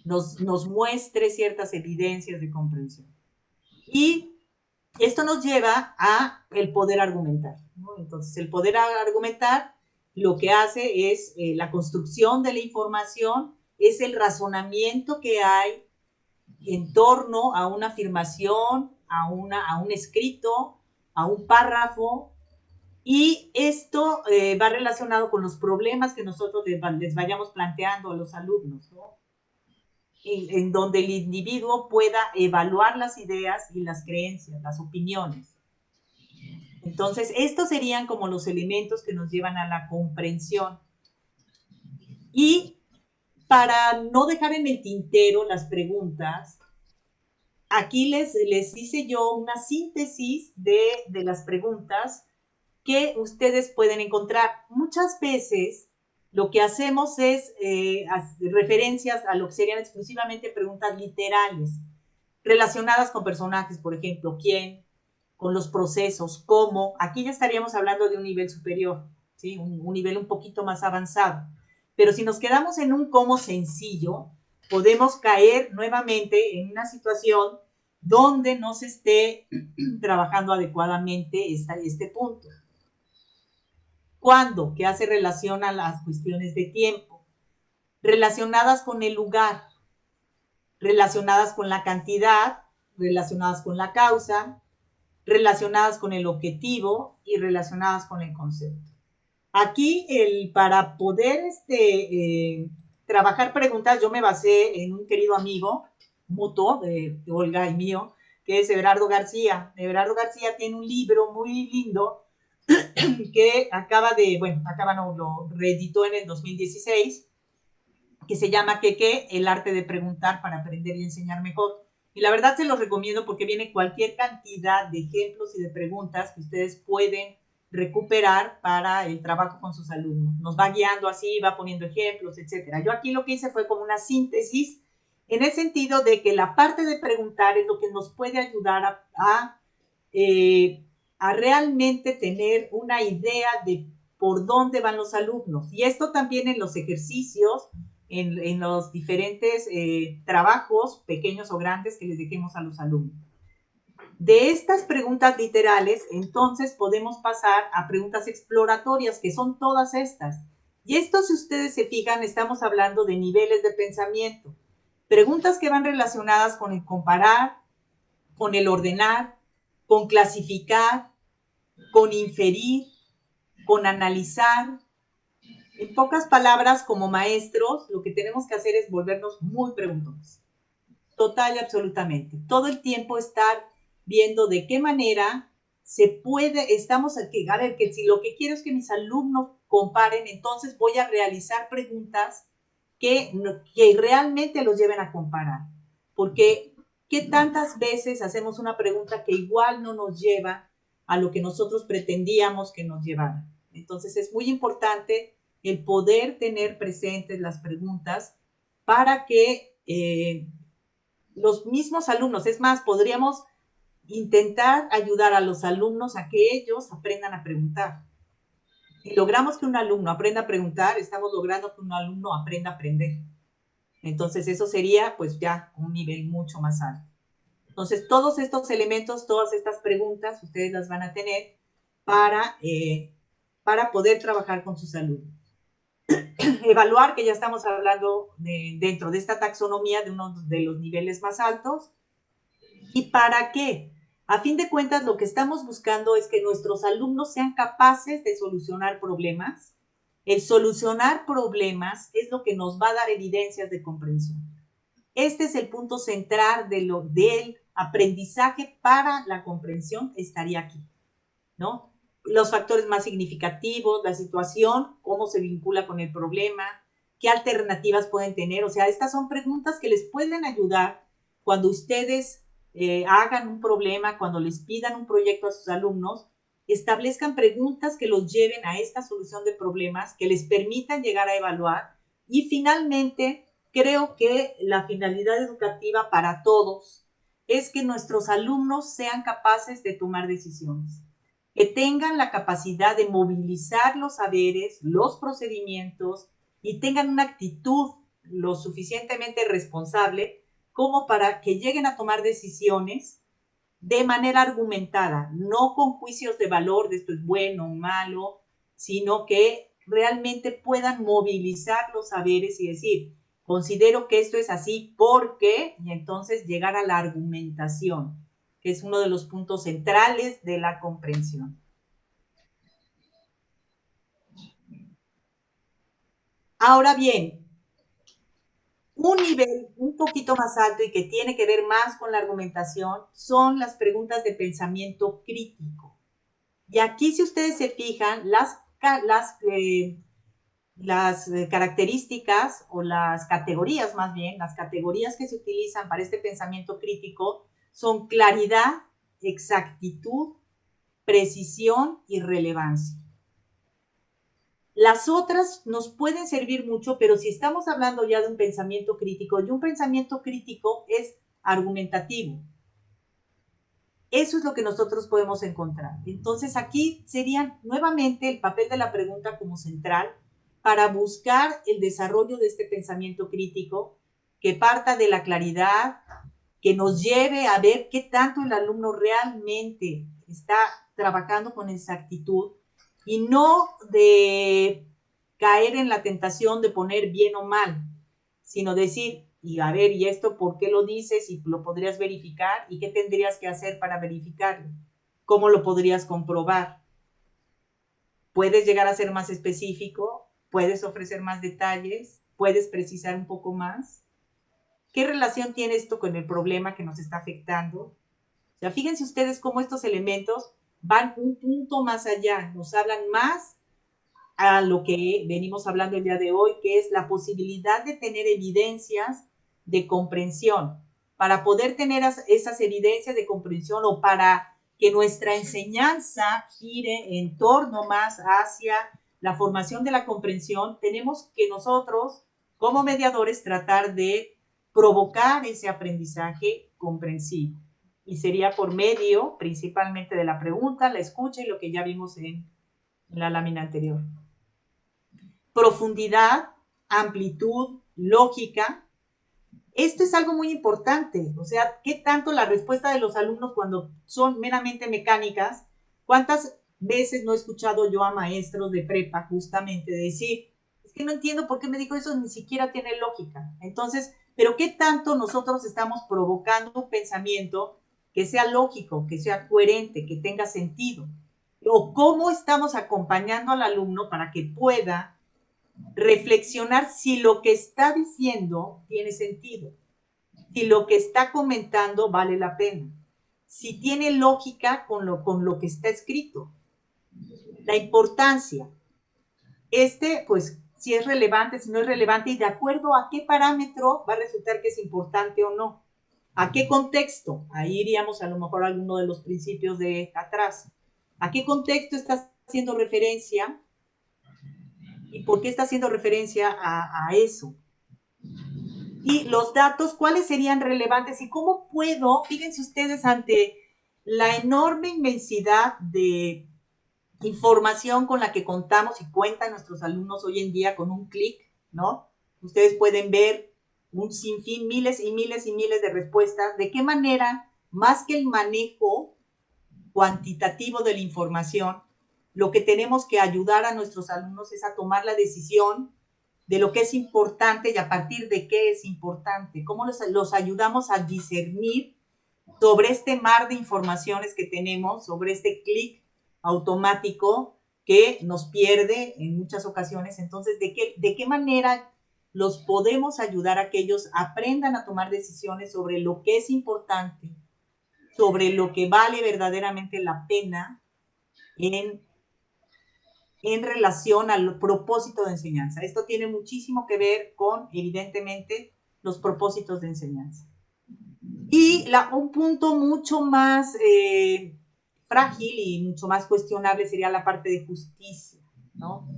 Nos muestre ciertas evidencias de comprensión. Y esto nos lleva a el poder argumentar, ¿no? Entonces, el poder argumentar lo que hace es la construcción de la información, es el razonamiento que hay en torno a una afirmación, a un escrito, a un párrafo, y esto va relacionado con los problemas que nosotros les vayamos planteando a los alumnos, ¿no? En donde el individuo pueda evaluar las ideas y las creencias, las opiniones. Entonces, estos serían como los elementos que nos llevan a la comprensión. Y para no dejar en el tintero las preguntas, aquí les hice yo una síntesis de las preguntas que ustedes pueden encontrar. Muchas veces lo que hacemos es referencias a lo que serían exclusivamente preguntas literales, relacionadas con personajes, por ejemplo, quién, con los procesos, cómo. Aquí ya estaríamos hablando de un nivel superior, ¿sí? Un nivel un poquito más avanzado. Pero si nos quedamos en un cómo sencillo, podemos caer nuevamente en una situación donde no se esté trabajando adecuadamente este punto. ¿Cuándo? Que hace relación a las cuestiones de tiempo, relacionadas con el lugar, relacionadas con la cantidad, relacionadas con la causa, relacionadas con el objetivo y relacionadas con el concepto. Aquí, para poder trabajar preguntas, yo me basé en un querido amigo mutuo de Olga y mío, que es Everardo García. Everardo García tiene un libro muy lindo que lo reeditó en el 2016, que se llama ¿Qué? El arte de preguntar para aprender y enseñar mejor. Y la verdad se los recomiendo porque viene cualquier cantidad de ejemplos y de preguntas que ustedes pueden recuperar para el trabajo con sus alumnos. Nos va guiando así, va poniendo ejemplos, etcétera. Yo aquí lo que hice fue como una síntesis en el sentido de que la parte de preguntar es lo que nos puede ayudar a realmente tener una idea de por dónde van los alumnos. Y esto también en los ejercicios, en los diferentes trabajos, pequeños o grandes, que les dejemos a los alumnos. De estas preguntas literales, entonces podemos pasar a preguntas exploratorias, que son todas estas. Y esto, si ustedes se fijan, estamos hablando de niveles de pensamiento. Preguntas que van relacionadas con el comparar, con el ordenar, con clasificar, con inferir, con analizar. En pocas palabras, como maestros, lo que tenemos que hacer es volvernos muy preguntones. Total y absolutamente. Todo el tiempo estar viendo de qué manera se puede, que si lo que quiero es que mis alumnos comparen, entonces voy a realizar preguntas que realmente los lleven a comparar. Porque ¿qué tantas veces hacemos una pregunta que igual no nos lleva a lo que nosotros pretendíamos que nos llevara? Entonces es muy importante el poder tener presentes las preguntas para que los mismos alumnos, es más, podríamos intentar ayudar a los alumnos a que ellos aprendan a preguntar. Si logramos que un alumno aprenda a preguntar, estamos logrando que un alumno aprenda a aprender. Entonces eso sería pues ya un nivel mucho más alto. Entonces todos estos elementos, todas estas preguntas, ustedes las van a tener para poder trabajar con sus alumnos. Evaluar, que ya estamos hablando dentro de esta taxonomía de uno de los niveles más altos. ¿Y para qué? A fin de cuentas, lo que estamos buscando es que nuestros alumnos sean capaces de solucionar problemas. El solucionar problemas es lo que nos va a dar evidencias de comprensión. Este es el punto central del aprendizaje para la comprensión, estaría aquí, ¿no? Los factores más significativos, la situación, cómo se vincula con el problema, qué alternativas pueden tener. O sea, estas son preguntas que les pueden ayudar cuando ustedes hagan un problema, cuando les pidan un proyecto a sus alumnos, establezcan preguntas que los lleven a esta solución de problemas, que les permitan llegar a evaluar. Y finalmente, creo que la finalidad educativa para todos es que nuestros alumnos sean capaces de tomar decisiones, que tengan la capacidad de movilizar los saberes, los procedimientos y tengan una actitud lo suficientemente responsable como para que lleguen a tomar decisiones de manera argumentada, no con juicios de valor de esto es bueno o malo, sino que realmente puedan movilizar los saberes y decir, considero que esto es así porque, y entonces llegar a la argumentación, que es uno de los puntos centrales de la comprensión. Ahora bien, un nivel un poquito más alto y que tiene que ver más con la argumentación son las preguntas de pensamiento crítico. Y aquí, si ustedes se fijan, las características o las categorías, más bien, las categorías que se utilizan para este pensamiento crítico son claridad, exactitud, precisión y relevancia. Las otras nos pueden servir mucho, pero si estamos hablando ya de un pensamiento crítico, y un pensamiento crítico es argumentativo. Eso es lo que nosotros podemos encontrar. Entonces aquí sería nuevamente el papel de la pregunta como central para buscar el desarrollo de este pensamiento crítico que parta de la claridad, que nos lleve a ver qué tanto el alumno realmente está trabajando con exactitud y no de caer en la tentación de poner bien o mal, sino decir, y a ver, ¿y esto por qué lo dices? ¿Y lo podrías verificar? ¿Y qué tendrías que hacer para verificarlo? ¿Cómo lo podrías comprobar? ¿Puedes llegar a ser más específico? ¿Puedes ofrecer más detalles? ¿Puedes precisar un poco más? ¿Qué relación tiene esto con el problema que nos está afectando? O sea, fíjense ustedes cómo estos elementos van un punto más allá, nos hablan más a lo que venimos hablando el día de hoy, que es la posibilidad de tener evidencias de comprensión. Para poder tener esas evidencias de comprensión o para que nuestra enseñanza gire en torno más hacia la formación de la comprensión, tenemos que nosotros, como mediadores, tratar de provocar ese aprendizaje comprensivo. Y sería por medio principalmente de la pregunta, la escucha y lo que ya vimos en la lámina anterior. Profundidad, amplitud, lógica. Esto es algo muy importante. O sea, ¿qué tanto la respuesta de los alumnos cuando son meramente mecánicas? ¿Cuántas veces no he escuchado yo a maestros de prepa justamente decir, es que no entiendo por qué me dijo eso, ni siquiera tiene lógica? Entonces, ¿pero qué tanto nosotros estamos provocando un pensamiento que sea lógico, que sea coherente, que tenga sentido? ¿O cómo estamos acompañando al alumno para que pueda reflexionar si lo que está diciendo tiene sentido, si lo que está comentando vale la pena, si tiene lógica con lo que está escrito? La importancia, pues, si es relevante, si no es relevante, y de acuerdo a qué parámetro va a resultar que es importante o no. ¿A qué contexto? Ahí iríamos a lo mejor a alguno de los principios de atrás. ¿A qué contexto está haciendo referencia? ¿Y por qué está haciendo referencia a eso? Y los datos, ¿cuáles serían relevantes? ¿Y cómo puedo, fíjense ustedes, ante la enorme inmensidad de información con la que contamos y cuentan nuestros alumnos hoy en día con un clic, ¿no? Ustedes pueden ver un sinfín, miles y miles y miles de respuestas. ¿De qué manera, más que el manejo cuantitativo de la información, lo que tenemos que ayudar a nuestros alumnos es a tomar la decisión de lo que es importante y a partir de qué es importante? ¿Cómo los ayudamos a discernir sobre este mar de informaciones que tenemos, sobre este clic automático que nos pierde en muchas ocasiones? Entonces, ¿de qué manera los podemos ayudar a que ellos aprendan a tomar decisiones sobre lo que es importante, sobre lo que vale verdaderamente la pena en relación al propósito de enseñanza? Esto tiene muchísimo que ver con, evidentemente, los propósitos de enseñanza. Y un punto mucho más frágil y mucho más cuestionable sería la parte de justicia, ¿no?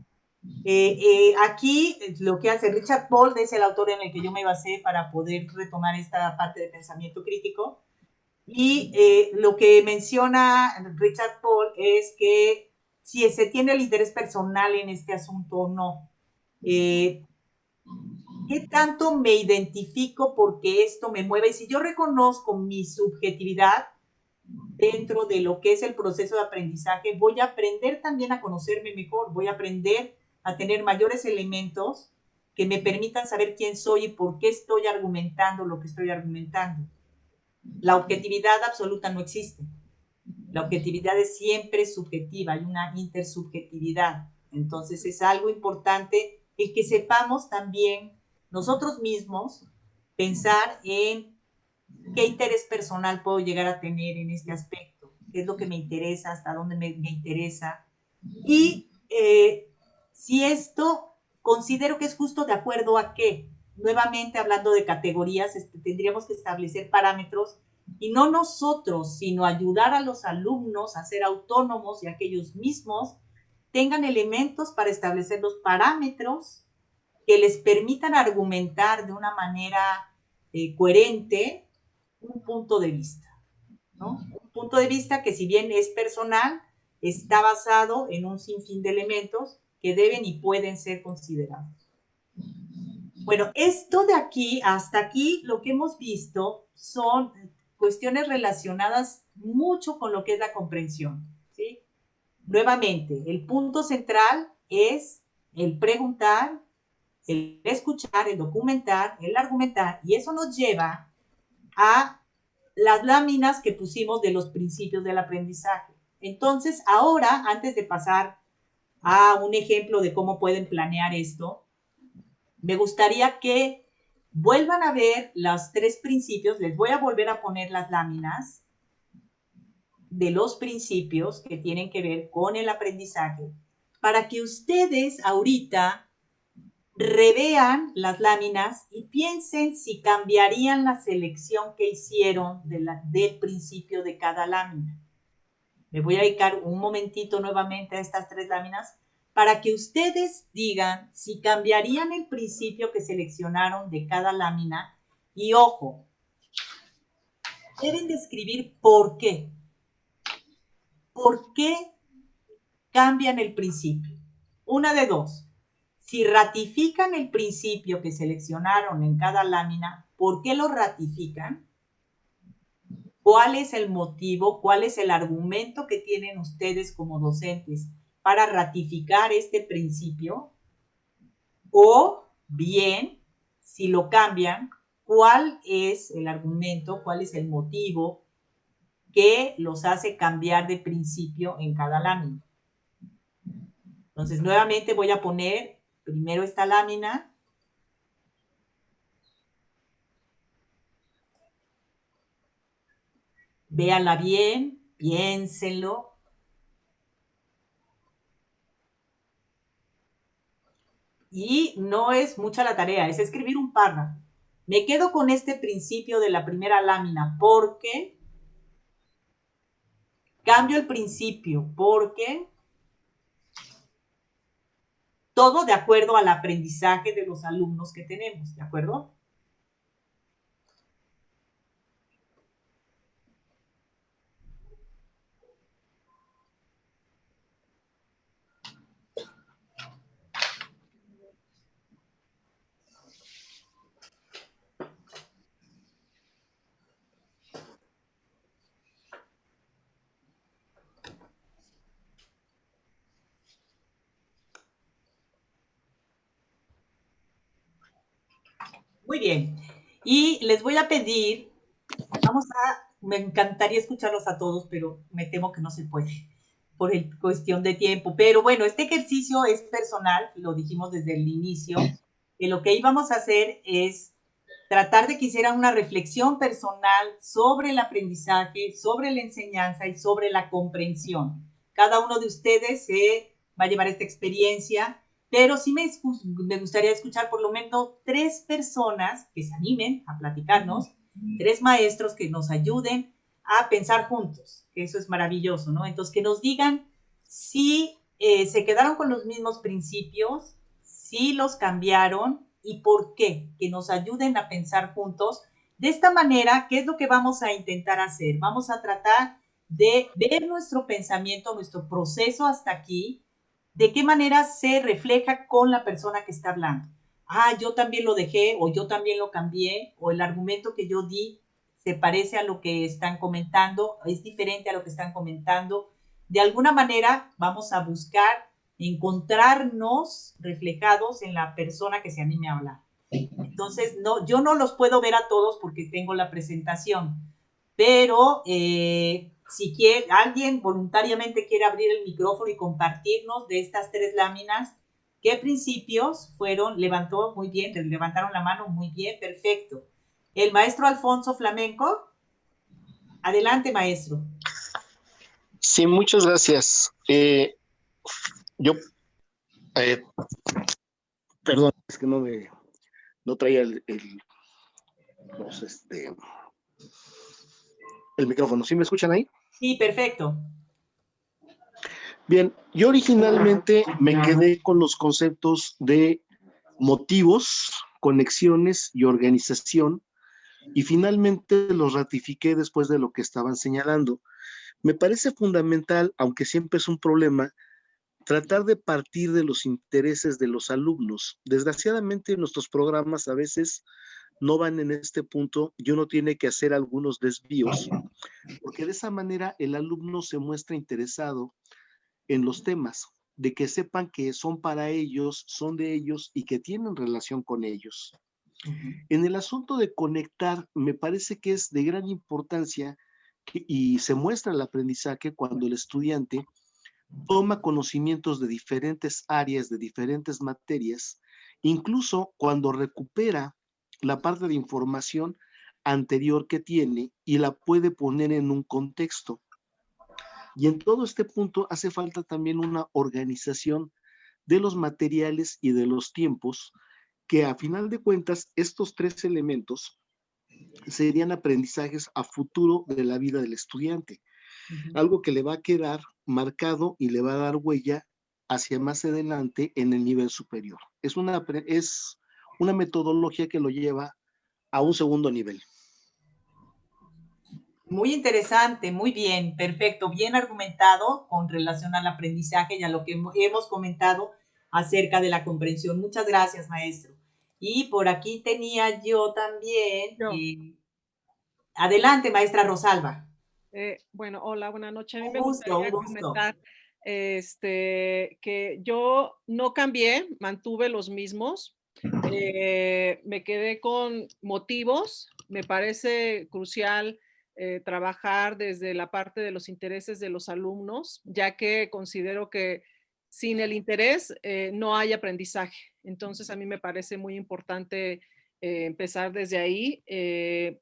Aquí lo que hace Richard Paul, es el autor en el que yo me basé para poder retomar esta parte de pensamiento crítico, y lo que menciona Richard Paul es que si se tiene el interés personal en este asunto o no. ¿Qué tanto me identifico porque esto me mueve? Y si yo reconozco mi subjetividad dentro de lo que es el proceso de aprendizaje, voy a aprender también a conocerme mejor, voy a aprender a tener mayores elementos que me permitan saber quién soy y por qué estoy argumentando lo que estoy argumentando. La objetividad absoluta no existe. La objetividad es siempre subjetiva, hay una intersubjetividad. Entonces es algo importante el que sepamos también nosotros mismos pensar en qué interés personal puedo llegar a tener en este aspecto, qué es lo que me interesa, hasta dónde me interesa. Y si esto considero que es justo de acuerdo a qué. Nuevamente hablando de categorías, tendríamos que establecer parámetros y no nosotros, sino ayudar a los alumnos a ser autónomos y a que ellos mismos tengan elementos para establecer los parámetros que les permitan argumentar de una manera coherente un punto de vista, ¿no? Un punto de vista que si bien es personal, está basado en un sinfín de elementos que deben y pueden ser considerados. Bueno, esto de aquí hasta aquí lo que hemos visto son cuestiones relacionadas mucho con lo que es la comprensión, ¿sí? Nuevamente, el punto central es el preguntar, el escuchar, el documentar, el argumentar, y eso nos lleva a las láminas que pusimos de los principios del aprendizaje. Entonces, ahora, antes de pasar a un ejemplo de cómo pueden planear esto, me gustaría que vuelvan a ver los 3 principios. Les voy a volver a poner las láminas de los principios que tienen que ver con el aprendizaje, para que ustedes ahorita revean las láminas y piensen si cambiarían la selección que hicieron del principio de cada lámina. Me voy a dedicar un momentito nuevamente a estas 3 láminas para que ustedes digan si cambiarían el principio que seleccionaron de cada lámina. Y ojo, deben de escribir por qué. ¿Por qué cambian el principio? Una de dos. Si ratifican el principio que seleccionaron en cada lámina, ¿por qué lo ratifican? ¿Cuál es el motivo? ¿Cuál es el argumento que tienen ustedes como docentes para ratificar este principio? O bien, si lo cambian, ¿cuál es el argumento? ¿Cuál es el motivo que los hace cambiar de principio en cada lámina? Entonces, nuevamente voy a poner primero esta lámina. Véanla bien, piénsenlo. Y no es mucha la tarea, es escribir un párrafo. Me quedo con este principio de la primera lámina porque cambio el principio, porque todo de acuerdo al aprendizaje de los alumnos que tenemos, ¿de acuerdo? Muy bien. Y les voy a pedir, me encantaría escucharlos a todos, pero me temo que no se puede por cuestión de tiempo. Pero bueno, este ejercicio es personal, lo dijimos desde el inicio, que lo que íbamos a hacer es tratar de que hicieran una reflexión personal sobre el aprendizaje, sobre la enseñanza y sobre la comprensión. Cada uno de ustedes se va a llevar esta experiencia, pero sí me gustaría escuchar por lo menos 3 personas que se animen a platicarnos, 3 maestros que nos ayuden a pensar juntos, que eso es maravilloso, ¿no? Entonces, que nos digan si se quedaron con los mismos principios, si los cambiaron y por qué, que nos ayuden a pensar juntos. De esta manera, ¿qué es lo que vamos a intentar hacer? Vamos a tratar de ver nuestro pensamiento, nuestro proceso hasta aquí, de qué manera se refleja con la persona que está hablando. Ah, yo también lo dejé, o yo también lo cambié, o el argumento que yo di se parece a lo que están comentando, es diferente a lo que están comentando. De alguna manera vamos a buscar encontrarnos reflejados en la persona que se anime a hablar. Entonces, no, yo no los puedo ver a todos porque tengo la presentación, pero si alguien voluntariamente quiere abrir el micrófono y compartirnos de estas 3 láminas, ¿qué principios fueron? Levantaron la mano, muy bien, perfecto. El maestro Alfonso Flamenco. Adelante, maestro. Sí, muchas gracias. Yo, perdón, es que no traía el micrófono. ¿Sí me escuchan ahí? Sí, perfecto. Bien, yo originalmente me quedé con los conceptos de motivos, conexiones y organización, y finalmente los ratifiqué después de lo que estaban señalando. Me parece fundamental, aunque siempre es un problema, tratar de partir de los intereses de los alumnos. Desgraciadamente, nuestros programas a veces no van en este punto y uno tiene que hacer algunos desvíos, porque de esa manera el alumno se muestra interesado en los temas, de que sepan que son para ellos, son de ellos y que tienen relación con ellos. En el asunto de conectar, me parece que es de gran importancia y se muestra el aprendizaje cuando el estudiante toma conocimientos de diferentes áreas, de diferentes materias, incluso cuando recupera la parte de información anterior que tiene y la puede poner en un contexto. Y en todo este punto hace falta también una organización de los materiales y de los tiempos, que a final de cuentas estos 3 elementos serían aprendizajes a futuro de la vida del estudiante. Algo que le va a quedar marcado y le va a dar huella hacia más adelante en el nivel superior. Es una metodología que lo lleva a un segundo nivel. Muy interesante, muy bien, perfecto, bien argumentado con relación al aprendizaje y a lo que hemos comentado acerca de la comprensión. Muchas gracias, maestro. Y por aquí tenía yo también, adelante, maestra Rosalba. Bueno, hola, buenas noches. A mí me Un gustaría gusto. comentar que yo no cambié, mantuve los mismos. Me quedé con motivos. Me parece crucial trabajar desde la parte de los intereses de los alumnos, ya que considero que sin el interés no hay aprendizaje. Entonces, a mí me parece muy importante empezar desde ahí.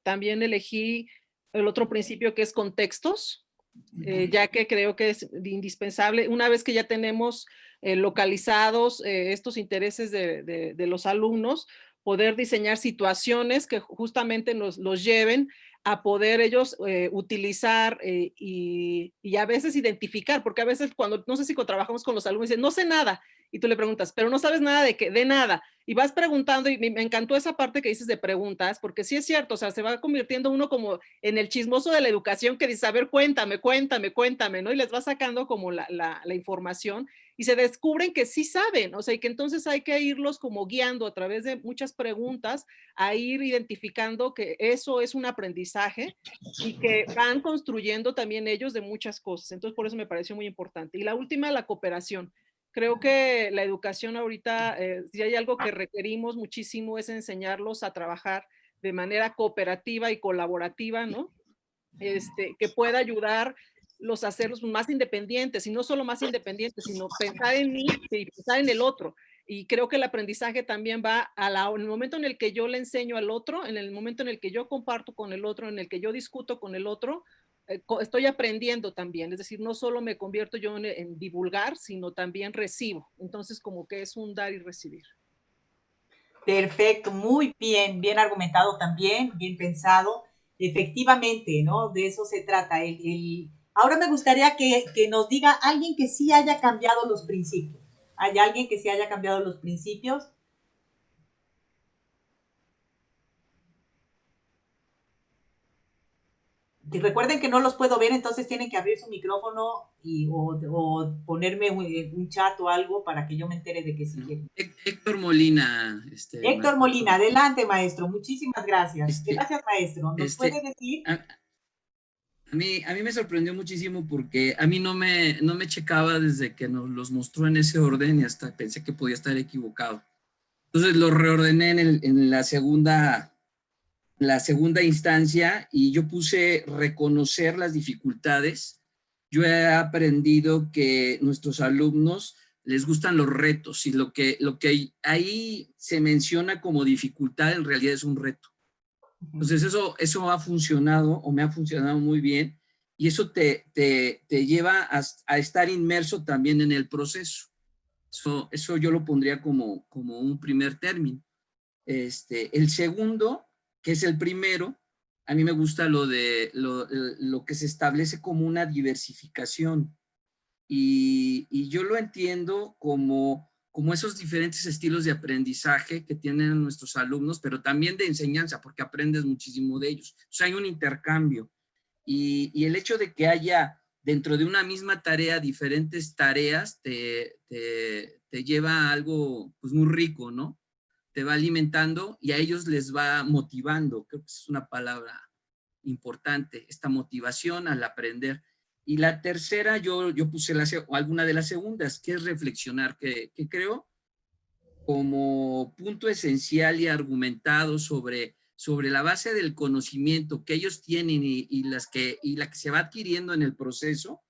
También elegí el otro principio, que es contextos, ya que creo que es indispensable, una vez que ya tenemos localizados estos intereses de los alumnos, poder diseñar situaciones que justamente los lleven a poder ellos utilizar y a veces identificar, porque a veces cuando, no sé si cuando trabajamos con los alumnos, dicen, no sé nada, y tú le preguntas, pero no sabes nada de nada, y vas preguntando, y me encantó esa parte que dices de preguntas, porque sí es cierto, o sea, se va convirtiendo uno como en el chismoso de la educación que dice, a ver, cuéntame, ¿no? Y les va sacando como la información y se descubren que sí saben, o sea, y que entonces hay que irlos como guiando a través de muchas preguntas a ir identificando que eso es un aprendizaje y que van construyendo también ellos de muchas cosas. Entonces, por eso me pareció muy importante. Y la última, la cooperación. Creo que la educación ahorita, si hay algo que requerimos muchísimo, es enseñarlos a trabajar de manera cooperativa y colaborativa, ¿no? Que pueda ayudarlos a hacerlos más independientes, y no solo más independientes, sino pensar en mí y pensar en el otro. Y creo que el aprendizaje también va en el momento en el que yo le enseño al otro, en el momento en el que yo comparto con el otro, en el que yo discuto con el otro, estoy aprendiendo también, es decir, no solo me convierto yo en divulgar, sino también recibo. Entonces, como que es un dar y recibir. Perfecto, muy bien, bien argumentado también, bien pensado. Efectivamente, ¿no? De eso se trata. Ahora me gustaría que nos diga alguien que sí haya cambiado los principios. ¿Hay alguien que sí haya cambiado los principios? Recuerden que no los puedo ver, entonces tienen que abrir su micrófono o ponerme un chat o algo para que yo me entere de que sí quieren. Héctor Molina. Héctor Molina, adelante, maestro. Muchísimas gracias. Este, Gracias, maestro. ¿Nos puede decir? A mí me sorprendió muchísimo porque a mí no me checaba desde que nos los mostró en ese orden y hasta pensé que podía estar equivocado. Entonces lo reordené en la segunda la segunda instancia, y yo puse reconocer las dificultades. Yo he aprendido que nuestros alumnos les gustan los retos, y lo que ahí se menciona como dificultad en realidad es un reto. Entonces eso ha funcionado, o me ha funcionado muy bien, y eso te lleva a estar inmerso también en el proceso. Eso yo lo pondría como un primer término. El segundo, que es el primero, a mí me gusta lo que se establece como una diversificación, y yo lo entiendo como esos diferentes estilos de aprendizaje que tienen nuestros alumnos, pero también de enseñanza, porque aprendes muchísimo de ellos. O sea, hay un intercambio, y el hecho de que haya dentro de una misma tarea diferentes tareas te lleva a algo pues muy rico, ¿no? Te va alimentando y a ellos les va motivando. Creo que es una palabra importante, esta motivación al aprender. Y la tercera, yo puse alguna de las segundas, que es reflexionar, que creo como punto esencial y argumentado sobre la base del conocimiento que ellos tienen y la que se va adquiriendo en el proceso,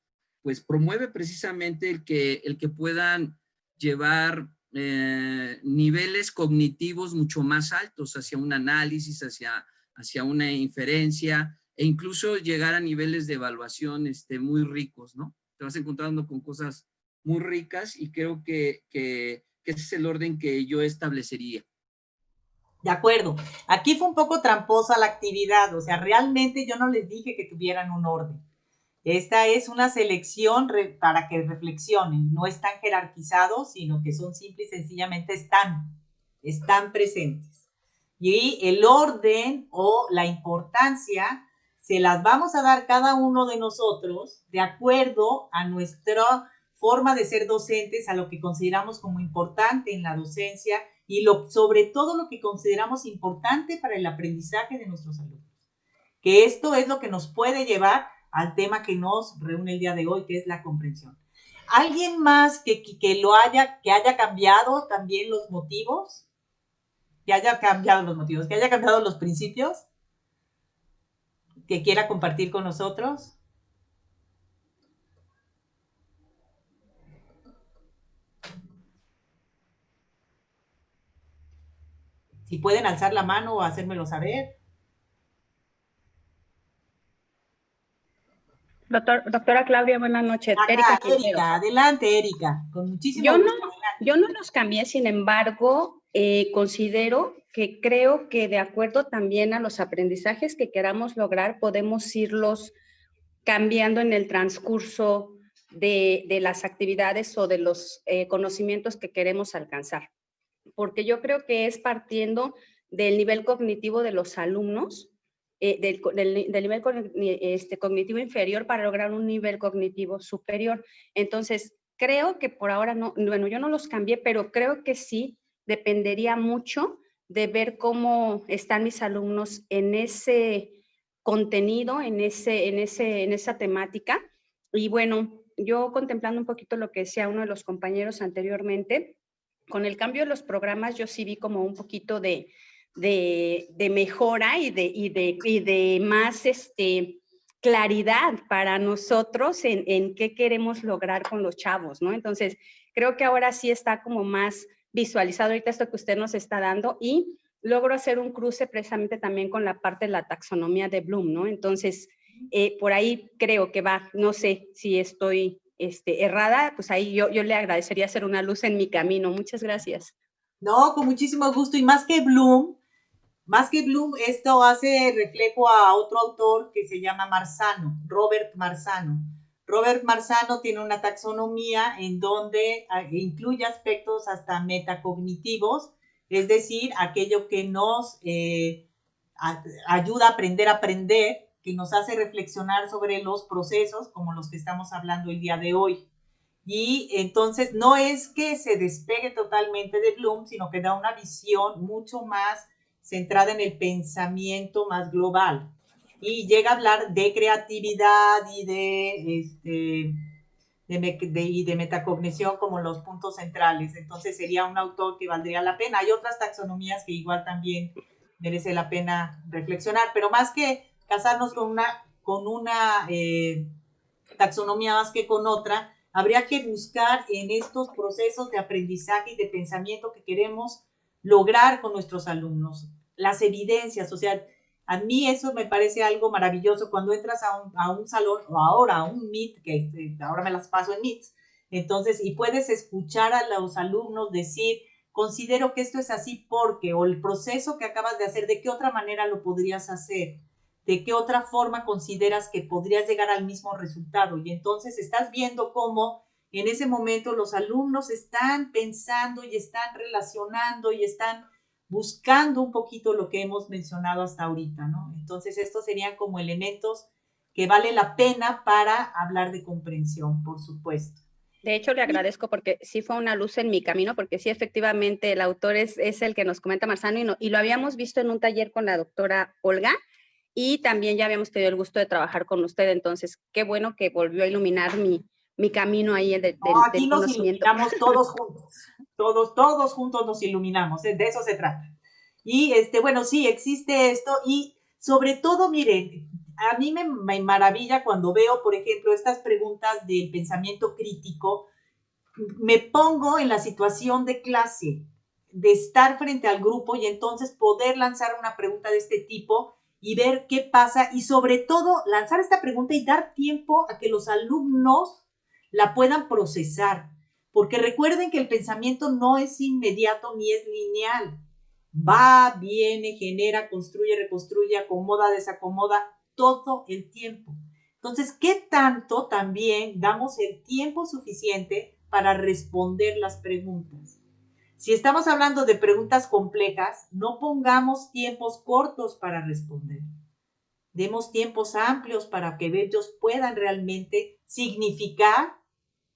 pues promueve precisamente el que puedan llevar niveles cognitivos mucho más altos hacia un análisis, hacia una inferencia, e incluso llegar a niveles de evaluación muy ricos, ¿no? Te vas encontrando con cosas muy ricas, y creo que ese es el orden que yo establecería. De acuerdo. Aquí fue un poco tramposa la actividad, o sea, realmente yo no les dije que tuvieran un orden. Esta es una selección para que reflexionen, no están jerarquizados, sino que son simple y sencillamente están presentes. Y el orden o la importancia se las vamos a dar cada uno de nosotros de acuerdo a nuestra forma de ser docentes, a lo que consideramos como importante en la docencia y sobre todo lo que consideramos importante para el aprendizaje de nuestros alumnos. Que esto es lo que nos puede llevar al tema que nos reúne el día de hoy, que es la comprensión. ¿Alguien más que haya cambiado también los motivos? Que haya cambiado los principios, que quiera compartir con nosotros. Si pueden alzar la mano o hacérmelo saber. Doctora Claudia, buenas noches. Erika, adelante, Erika. Con muchísimo gusto. Yo no los cambié, sin embargo, considero que creo que de acuerdo también a los aprendizajes que queramos lograr, podemos irlos cambiando en el transcurso de las actividades o de los conocimientos que queremos alcanzar. Porque yo creo que es partiendo del nivel cognitivo de los alumnos, del nivel cognitivo inferior para lograr un nivel cognitivo superior. Entonces, creo que por ahora no, bueno, yo no los cambié, pero creo que sí dependería mucho de ver cómo están mis alumnos en ese contenido, en esa temática. Y bueno, yo contemplando un poquito lo que decía uno de los compañeros anteriormente, con el cambio de los programas yo sí vi como un poquito de mejora y de más claridad para nosotros en qué queremos lograr con los chavos, ¿no? Entonces, creo que ahora sí está como más visualizado ahorita esto que usted nos está dando, y logro hacer un cruce precisamente también con la parte de la taxonomía de Bloom, ¿no? Entonces, por ahí creo que va, no sé si estoy errada, pues ahí yo le agradecería hacer una luz en mi camino. Muchas gracias. No, con muchísimo gusto. Y más que Bloom, esto hace reflejo a otro autor que se llama Marzano, Robert Marzano. Robert Marzano tiene una taxonomía en donde incluye aspectos hasta metacognitivos, es decir, aquello que nos ayuda a aprender, que nos hace reflexionar sobre los procesos como los que estamos hablando el día de hoy. Y entonces no es que se despegue totalmente de Bloom, sino que da una visión mucho más centrada en el pensamiento más global. Y llega a hablar de creatividad y de metacognición como los puntos centrales. Entonces sería un autor que valdría la pena. Hay otras taxonomías que igual también merece la pena reflexionar, pero más que casarnos con una taxonomía más que con otra, habría que buscar en estos procesos de aprendizaje y de pensamiento que queremos lograr con nuestros alumnos, las evidencias. O sea, a mí eso me parece algo maravilloso cuando entras a un salón o ahora a un Meet, que ahora me las paso en Meets, entonces, y puedes escuchar a los alumnos decir, considero que esto es así porque, o el proceso que acabas de hacer, ¿de qué otra manera lo podrías hacer? ¿De qué otra forma consideras que podrías llegar al mismo resultado? Y entonces estás viendo cómo en ese momento los alumnos están pensando y están relacionando y están buscando un poquito lo que hemos mencionado hasta ahorita, ¿no? Entonces estos serían como elementos que vale la pena para hablar de comprensión, por supuesto. De hecho, le agradezco porque sí fue una luz en mi camino, porque sí, efectivamente, el autor es el que nos comenta Marzano y lo habíamos visto en un taller con la doctora Olga y también ya habíamos tenido el gusto de trabajar con usted, entonces qué bueno que volvió a iluminar mi camino ahí del aquí nos conocimiento. Iluminamos todos juntos, todos juntos nos iluminamos, de eso se trata. Y bueno, sí, existe esto y sobre todo, miren, a mí me maravilla cuando veo, por ejemplo, estas preguntas del pensamiento crítico, me pongo en la situación de clase, de estar frente al grupo y entonces poder lanzar una pregunta de este tipo y ver qué pasa y sobre todo lanzar esta pregunta y dar tiempo a que los alumnos la puedan procesar, porque recuerden que el pensamiento no es inmediato ni es lineal, va, viene, genera, construye, reconstruye, acomoda, desacomoda, todo el tiempo. Entonces, ¿qué tanto también damos el tiempo suficiente para responder las preguntas? Si estamos hablando de preguntas complejas, no pongamos tiempos cortos para responder. Demos tiempos amplios para que ellos puedan realmente significar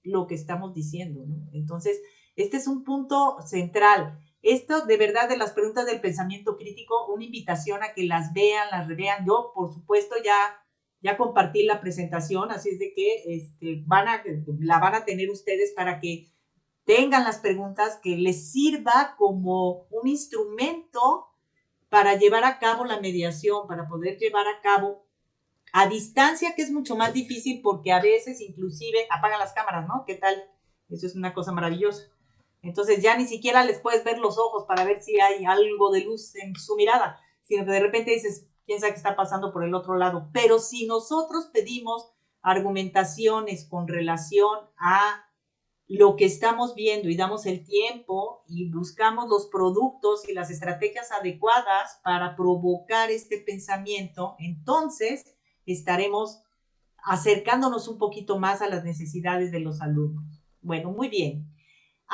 lo que estamos diciendo, ¿no? Entonces, este es un punto central. Esto, de verdad, de las preguntas del pensamiento crítico, una invitación a que las vean, las revean. Yo, por supuesto, ya compartí la presentación, así es de que la van a tener ustedes para que tengan las preguntas, que les sirva como un instrumento para llevar a cabo la mediación, para poder llevar a cabo a distancia, que es mucho más difícil porque a veces inclusive apagan las cámaras, ¿no? ¿Qué tal? Eso es una cosa maravillosa. Entonces ya ni siquiera les puedes ver los ojos para ver si hay algo de luz en su mirada, sino que de repente dices, quién sabe qué está pasando por el otro lado. Pero si nosotros pedimos argumentaciones con relación a lo que estamos viendo y damos el tiempo y buscamos los productos y las estrategias adecuadas para provocar este pensamiento, entonces estaremos acercándonos un poquito más a las necesidades de los alumnos. Bueno, muy bien.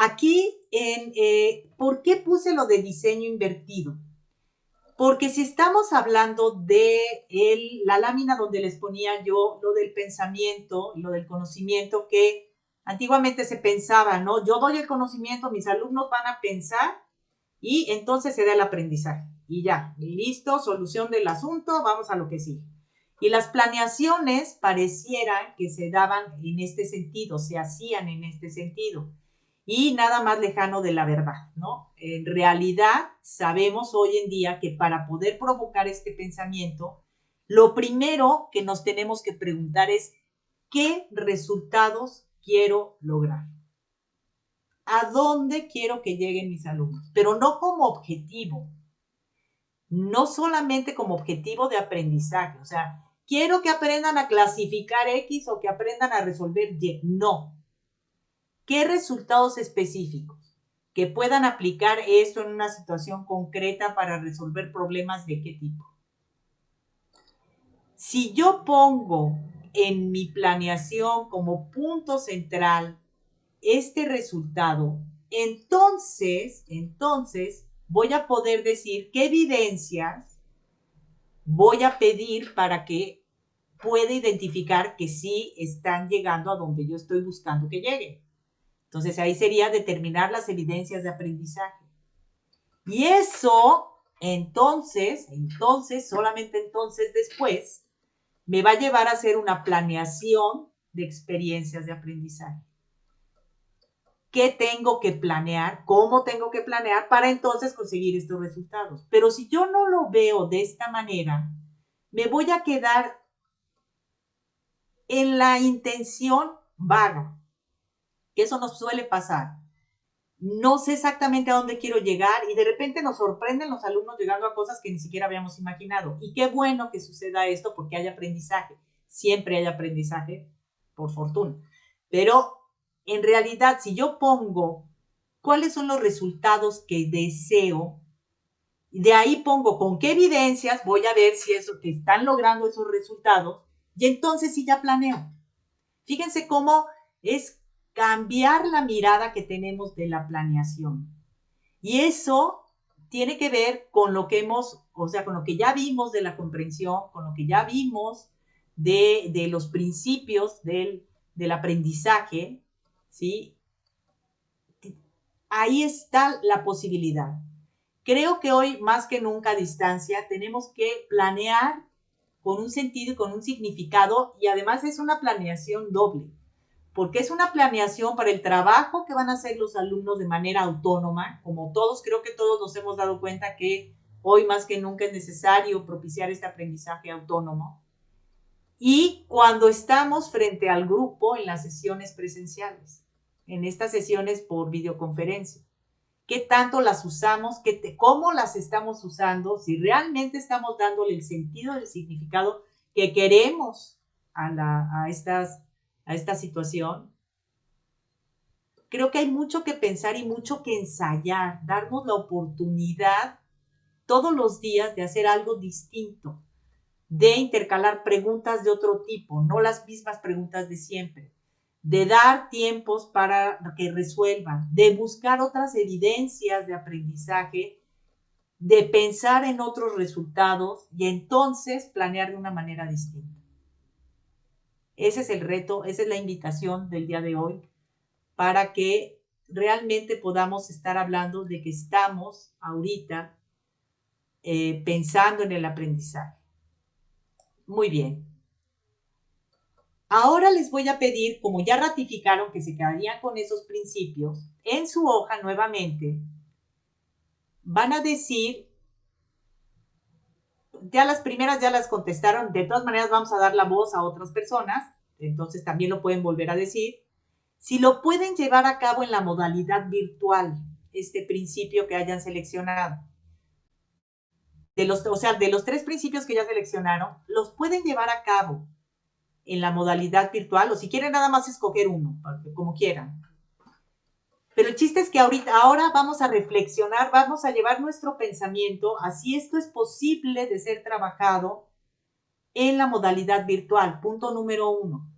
Aquí, ¿por qué puse lo de diseño invertido? Porque si estamos hablando de la lámina donde les ponía yo lo del pensamiento, lo del conocimiento, que antiguamente se pensaba, ¿no? Yo doy el conocimiento, mis alumnos van a pensar y entonces se da el aprendizaje. Y ya, listo, solución del asunto, vamos a lo que sigue. Y las planeaciones parecieran que se daban en este sentido, se hacían en este sentido. Y nada más lejano de la verdad, ¿no? En realidad, sabemos hoy en día que para poder provocar este pensamiento, lo primero que nos tenemos que preguntar es, ¿qué resultados quiero lograr? ¿A dónde quiero que lleguen mis alumnos? Pero no como objetivo, no solamente como objetivo de aprendizaje, o sea, quiero que aprendan a clasificar X o que aprendan a resolver Y, no. ¿Qué resultados específicos? Que puedan aplicar esto en una situación concreta para resolver problemas de qué tipo. Si yo pongo en mi planeación como punto central este resultado, entonces voy a poder decir qué evidencias voy a pedir para que pueda identificar que sí están llegando a donde yo estoy buscando que lleguen. Entonces ahí sería determinar las evidencias de aprendizaje. Y eso, entonces, solamente entonces después, me va a llevar a hacer una planeación de experiencias de aprendizaje. qué tengo que planear, cómo tengo que planear para entonces conseguir estos resultados. Pero si yo no lo veo de esta manera, me voy a quedar en la intención vaga, que eso nos suele pasar. No sé exactamente a dónde quiero llegar y de repente nos sorprenden los alumnos llegando a cosas que ni siquiera habíamos imaginado. Y qué bueno que suceda esto porque hay aprendizaje. Siempre hay aprendizaje, por fortuna. Pero en realidad, si yo pongo cuáles son los resultados que deseo, de ahí pongo con qué evidencias voy a ver si eso, que están logrando esos resultados, y entonces sí ya planeo. Fíjense cómo es cambiar la mirada que tenemos de la planeación. Y eso tiene que ver con lo que hemos, o sea, con lo que ya vimos de la comprensión, con lo que ya vimos de los principios del aprendizaje, ¿sí? Ahí está la posibilidad. Creo que hoy, más que nunca a distancia, tenemos que planear con un sentido y con un significado, y además es una planeación doble, porque es una planeación para el trabajo que van a hacer los alumnos de manera autónoma, como todos, creo que todos nos hemos dado cuenta que hoy más que nunca es necesario propiciar este aprendizaje autónomo, y cuando estamos frente al grupo en las sesiones presenciales, en estas sesiones por videoconferencia. ¿Qué tanto las usamos? ¿Cómo las estamos usando? Si realmente estamos dándole el sentido, el significado que queremos a esta situación. Creo que hay mucho que pensar y mucho que ensayar, darnos la oportunidad todos los días de hacer algo distinto, de intercalar preguntas de otro tipo, no las mismas preguntas de siempre, de dar tiempos para que resuelvan, de buscar otras evidencias de aprendizaje, de pensar en otros resultados y entonces planear de una manera distinta. Ese es el reto, esa es la invitación del día de hoy para que realmente podamos estar hablando de que estamos ahorita pensando en el aprendizaje. Muy bien. Ahora les voy a pedir, como ya ratificaron que se quedarían con esos principios, en su hoja nuevamente van a decir, ya las primeras ya las contestaron, de todas maneras vamos a dar la voz a otras personas, entonces también lo pueden volver a decir. Si lo pueden llevar a cabo en la modalidad virtual, este principio que hayan seleccionado. O sea, de los 3 principios que ya seleccionaron, los pueden llevar a cabo en la modalidad virtual, o si quieren nada más escoger uno, como quieran. Pero el chiste es que ahora vamos a reflexionar, vamos a llevar nuestro pensamiento a si esto es posible de ser trabajado en la modalidad virtual. Punto número 1.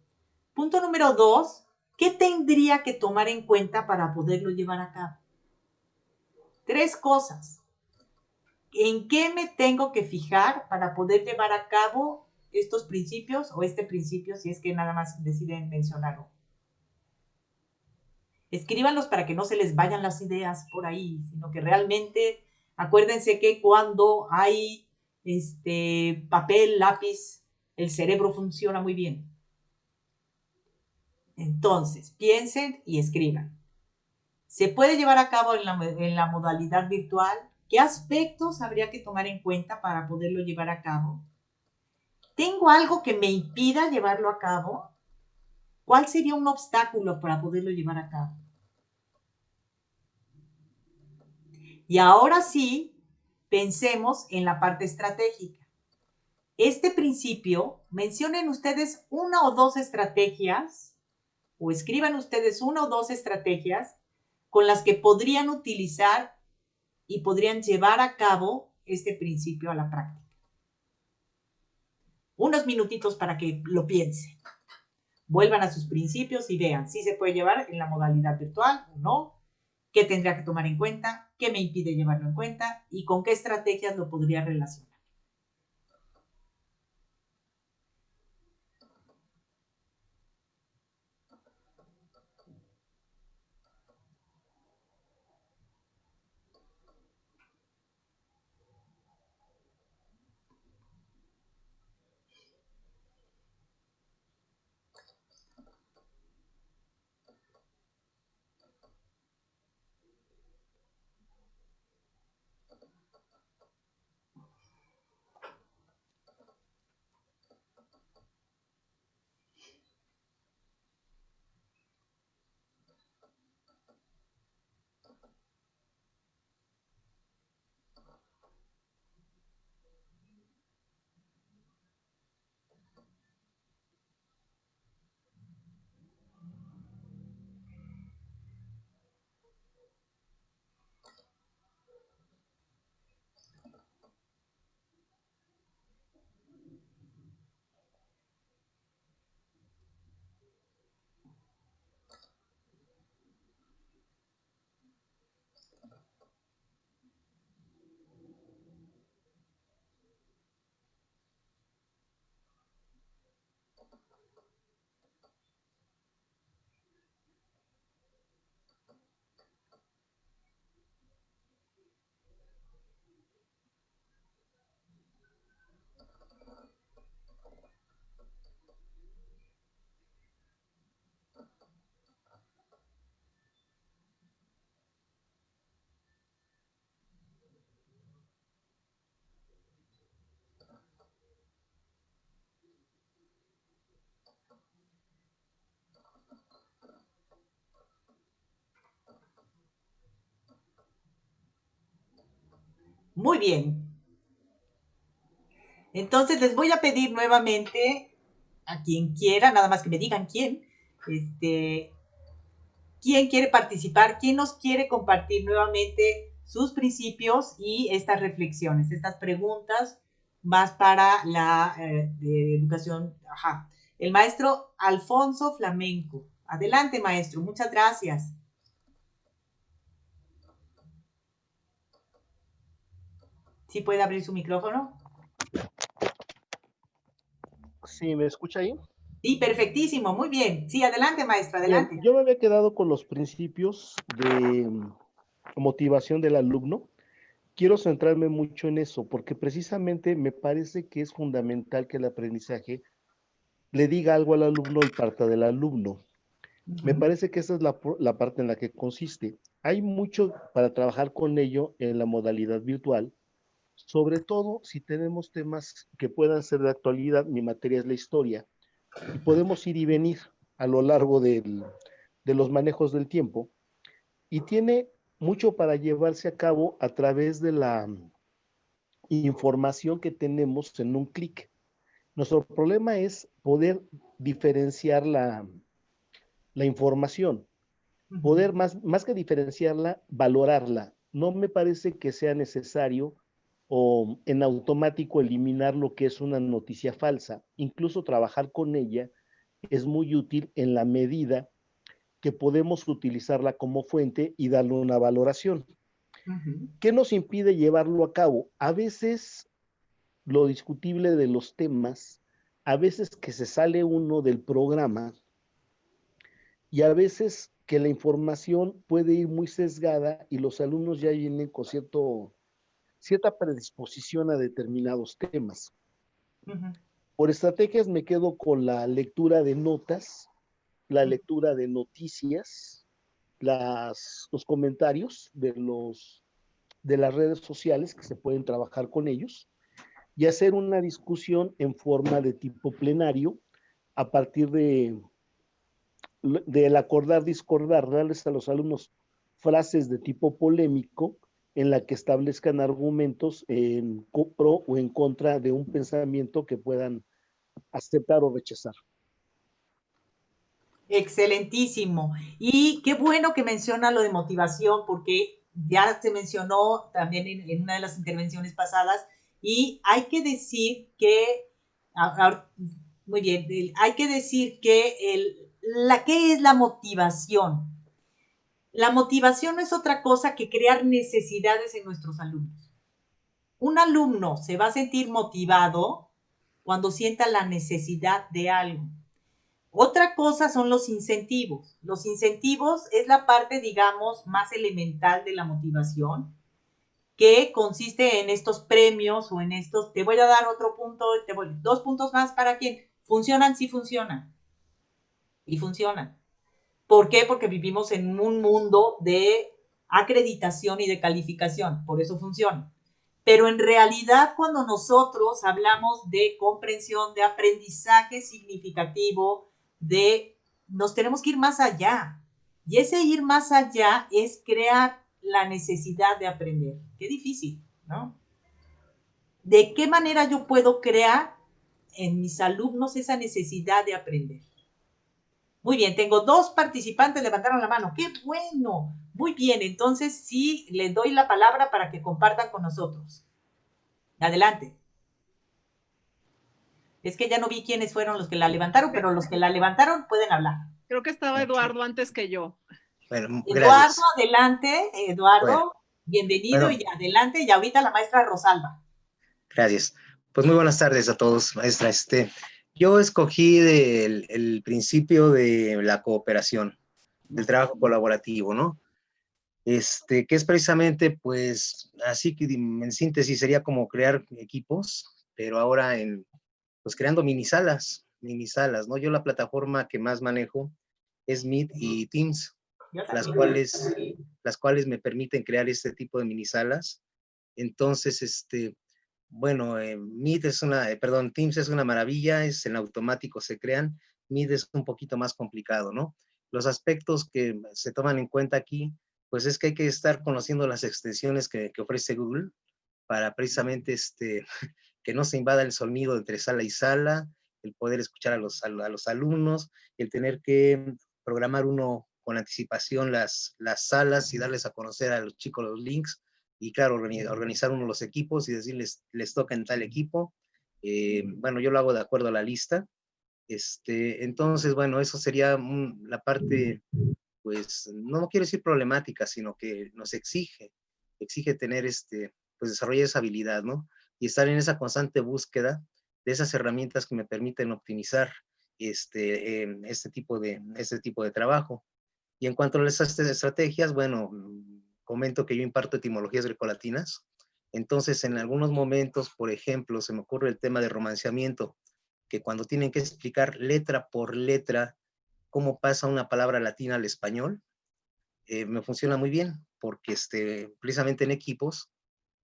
Punto número 2, ¿qué tendría que tomar en cuenta para poderlo llevar a cabo? 3 cosas. ¿En qué me tengo que fijar para poder llevar a cabo estos principios o este principio si es que nada más deciden mencionarlo? Escríbanlos para que no se les vayan las ideas por ahí, sino que realmente acuérdense que cuando hay papel, lápiz, el cerebro funciona muy bien. Entonces, piensen y escriban. ¿Se puede llevar a cabo en la modalidad virtual? ¿Qué aspectos habría que tomar en cuenta para poderlo llevar a cabo? ¿Tengo algo que me impida llevarlo a cabo? ¿Cuál sería un obstáculo para poderlo llevar a cabo? Y ahora sí, pensemos en la parte estratégica. Este principio, mencionen ustedes 1 o 2 estrategias, o escriban ustedes 1 o 2 estrategias con las que podrían utilizar y podrían llevar a cabo este principio a la práctica. Unos minutitos para que lo piensen. Vuelvan a sus principios y vean si se puede llevar en la modalidad virtual o no, qué tendría que tomar en cuenta, qué me impide llevarlo en cuenta y con qué estrategias lo podría relacionar. Muy bien. Entonces les voy a pedir nuevamente a quien quiera, nada más que me digan quién, quién quiere participar, quién nos quiere compartir nuevamente sus principios y estas reflexiones, estas preguntas más para la de educación. Ajá. El maestro Alfonso Flamenco. Adelante, maestro. Muchas gracias. ¿Sí puede abrir su micrófono? Sí, ¿me escucha ahí? Sí, perfectísimo. Muy bien. Sí, adelante, maestro. Adelante. Bien, yo me había quedado con los principios de motivación del alumno. Quiero centrarme mucho en eso, porque precisamente me parece que es fundamental que el aprendizaje le diga algo al alumno y parta del alumno. Me parece que esa es la parte en la que consiste. Hay mucho para trabajar con ello en la modalidad virtual, sobre todo si tenemos temas que puedan ser de actualidad. Mi materia es la historia, y podemos ir y venir a lo largo de los manejos del tiempo, y tiene mucho para llevarse a cabo a través de la información que tenemos en un clic. Nuestro problema es poder diferenciar la información, poder más que diferenciarla, valorarla. No me parece que sea necesario o en automático eliminar lo que es una noticia falsa. Incluso trabajar con ella es muy útil en la medida que podemos utilizarla como fuente y darle una valoración. ¿Qué nos impide llevarlo a cabo? A veces lo discutible de los temas, a veces que se sale uno del programa, y a veces que la información puede ir muy sesgada y los alumnos ya vienen con cierta predisposición a determinados temas. Por estrategias me quedo con la lectura de notas, la lectura de noticias, los comentarios de las redes sociales, que se pueden trabajar con ellos, y hacer una discusión en forma de tipo plenario a partir del acordar, discordar, darles a los alumnos frases de tipo polémico en la que establezcan argumentos en pro o en contra de un pensamiento que puedan aceptar o rechazar. Excelentísimo. Y qué bueno que menciona lo de motivación, porque ya se mencionó también en una de las intervenciones pasadas, y hay que decir que, muy bien, hay que decir que ¿qué es la motivación? La motivación no es otra cosa que crear necesidades en nuestros alumnos. Un alumno se va a sentir motivado cuando sienta la necesidad de algo. Otra cosa son los incentivos. Los incentivos es la parte, digamos, más elemental de la motivación, que consiste en estos premios o en estos, te voy a dar otro punto, 2 puntos más para quien funcionan, sí funcionan. Y funcionan. ¿Por qué? Porque vivimos en un mundo de acreditación y de calificación, por eso funciona. Pero en realidad, cuando nosotros hablamos de comprensión, de aprendizaje significativo, nos tenemos que ir más allá. Y ese ir más allá es crear la necesidad de aprender. Qué difícil, ¿no? ¿De qué manera yo puedo crear en mis alumnos esa necesidad de aprender? Muy bien, tengo 2 participantes, levantaron la mano. ¡Qué bueno! Muy bien, entonces sí, les doy la palabra para que compartan con nosotros. Adelante. Es que ya no vi quiénes fueron los que la levantaron, pero los que la levantaron pueden hablar. Creo que estaba Eduardo antes que yo. Bueno, Eduardo, gracias. adelante. Eduardo, Bueno, bienvenido y adelante. Y ahorita la maestra Rosalba. gracias. Pues muy buenas tardes a todos, maestra. Yo escogí el principio de la cooperación, del trabajo colaborativo, ¿no? Que es precisamente, pues, así que en síntesis sería como crear equipos, pero ahora pues creando minisalas, ¿no? Yo la plataforma que más manejo es Meet y Teams, las cuales me permiten crear este tipo de minisalas. Entonces, bueno, Teams es una maravilla, es en automático se crean. Meet es un poquito más complicado, ¿no? Los aspectos que se toman en cuenta aquí, pues es que hay que estar conociendo las extensiones que ofrece Google para precisamente que no se invada el sonido entre sala y sala, el poder escuchar a los alumnos, el tener que programar uno con anticipación las salas y darles a conocer a los chicos los links, y claro, organizar uno los equipos y decirles, les toca en tal equipo. Bueno, yo lo hago de acuerdo a la lista. Entonces, bueno, eso sería la parte, pues, no quiero decir problemática, sino que nos exige tener, pues, desarrollar esa habilidad, ¿no? Y estar en esa constante búsqueda de esas herramientas que me permiten optimizar este tipo de trabajo. Y en cuanto a esas estrategias, bueno, comento que yo imparto etimologías grecolatinas. Entonces, en algunos momentos, por ejemplo, se me ocurre el tema de romanceamiento, que cuando tienen que explicar letra por letra cómo pasa una palabra latina al español, me funciona muy bien, porque precisamente en equipos,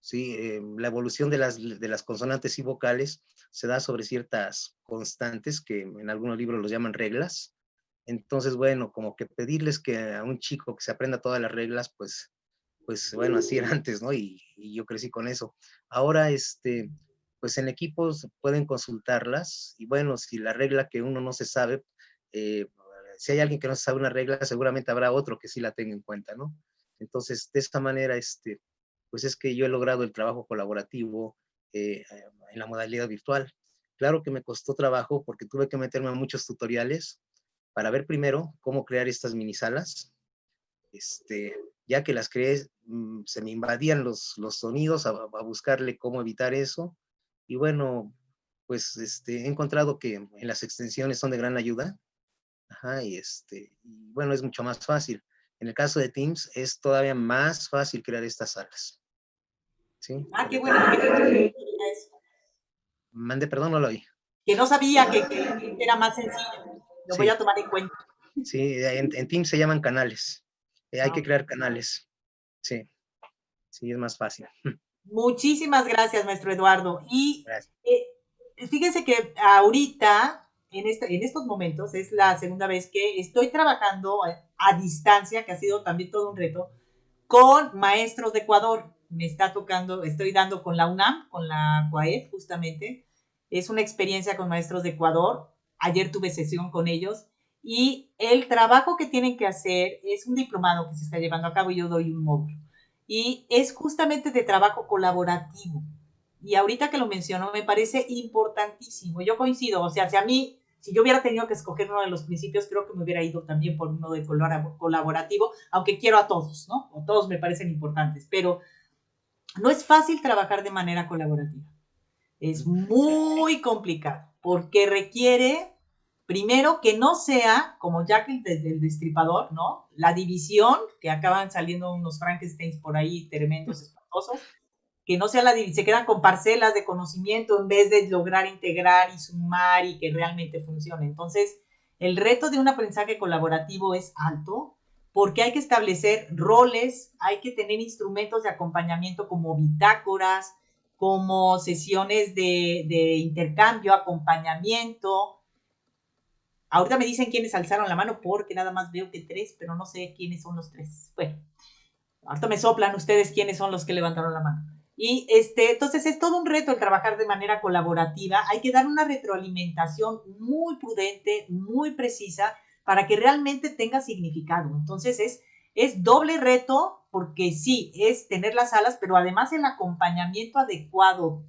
¿sí? La evolución de las consonantes y vocales se da sobre ciertas constantes que en algunos libros los llaman reglas. Entonces, bueno, como que pedirles que a un chico que se aprenda todas las reglas, pues bueno, así era antes, ¿no? Y yo crecí con eso. Ahora, pues en equipos pueden consultarlas, y bueno, si la regla que uno no se sabe, si hay alguien que no se sabe una regla, seguramente habrá otro que sí la tenga en cuenta, ¿no? Entonces, de esta manera, pues es que yo he logrado el trabajo colaborativo en la modalidad virtual. Claro que me costó trabajo porque tuve que meterme a muchos tutoriales para ver primero cómo crear estas mini salas. Ya que las creé, se me invadían los sonidos a buscarle cómo evitar eso. Y bueno, pues he encontrado que en las extensiones son de gran ayuda. Ajá, y bueno, es mucho más fácil. En el caso de Teams es todavía más fácil crear estas salas. ¿Sí? Ah, qué bueno, porque no sabía eso. Mande, perdón, no lo oí. Que no sabía que era más sencillo. Lo voy Sí, a tomar en cuenta. sí, en Teams se llaman canales. Hay que crear canales. Sí, sí, es más fácil. Muchísimas gracias, maestro Eduardo. Y Gracias. fíjense que ahorita, en estos momentos, es la segunda vez que estoy trabajando a distancia, que ha sido también todo un reto, con maestros de Ecuador. Me está tocando, estoy dando con la UNAM, con la CUAEF, justamente. Es una experiencia con maestros de Ecuador. Ayer tuve sesión con ellos. Y el trabajo que tienen que hacer es un diplomado que se está llevando a cabo y yo doy un módulo. Y es justamente de trabajo colaborativo. Y ahorita que lo menciono, me parece importantísimo. Yo coincido, o sea, si yo hubiera tenido que escoger uno de los principios, creo que me hubiera ido también por uno de colaborativo, aunque quiero a todos, ¿no? O todos me parecen importantes, pero no es fácil trabajar de manera colaborativa. Es muy complicado, porque requiere, primero, que no sea, como Jack el Destripador, ¿no? La división, que acaban saliendo unos Frankensteins por ahí tremendos, espantosos, que no sea se quedan con parcelas de conocimiento en vez de lograr integrar y sumar y que realmente funcione. Entonces, el reto de un aprendizaje colaborativo es alto porque hay que establecer roles, hay que tener instrumentos de acompañamiento como bitácoras, como sesiones de intercambio, acompañamiento. Ahorita me dicen quiénes alzaron la mano porque nada más veo que 3, pero no sé quiénes son los 3. Bueno, ahorita me soplan ustedes quiénes son los que levantaron la mano. Y entonces es todo un reto el trabajar de manera colaborativa. Hay que dar una retroalimentación muy prudente, muy precisa, para que realmente tenga significado. Entonces es doble reto, porque sí, es tener las salas, pero además el acompañamiento adecuado,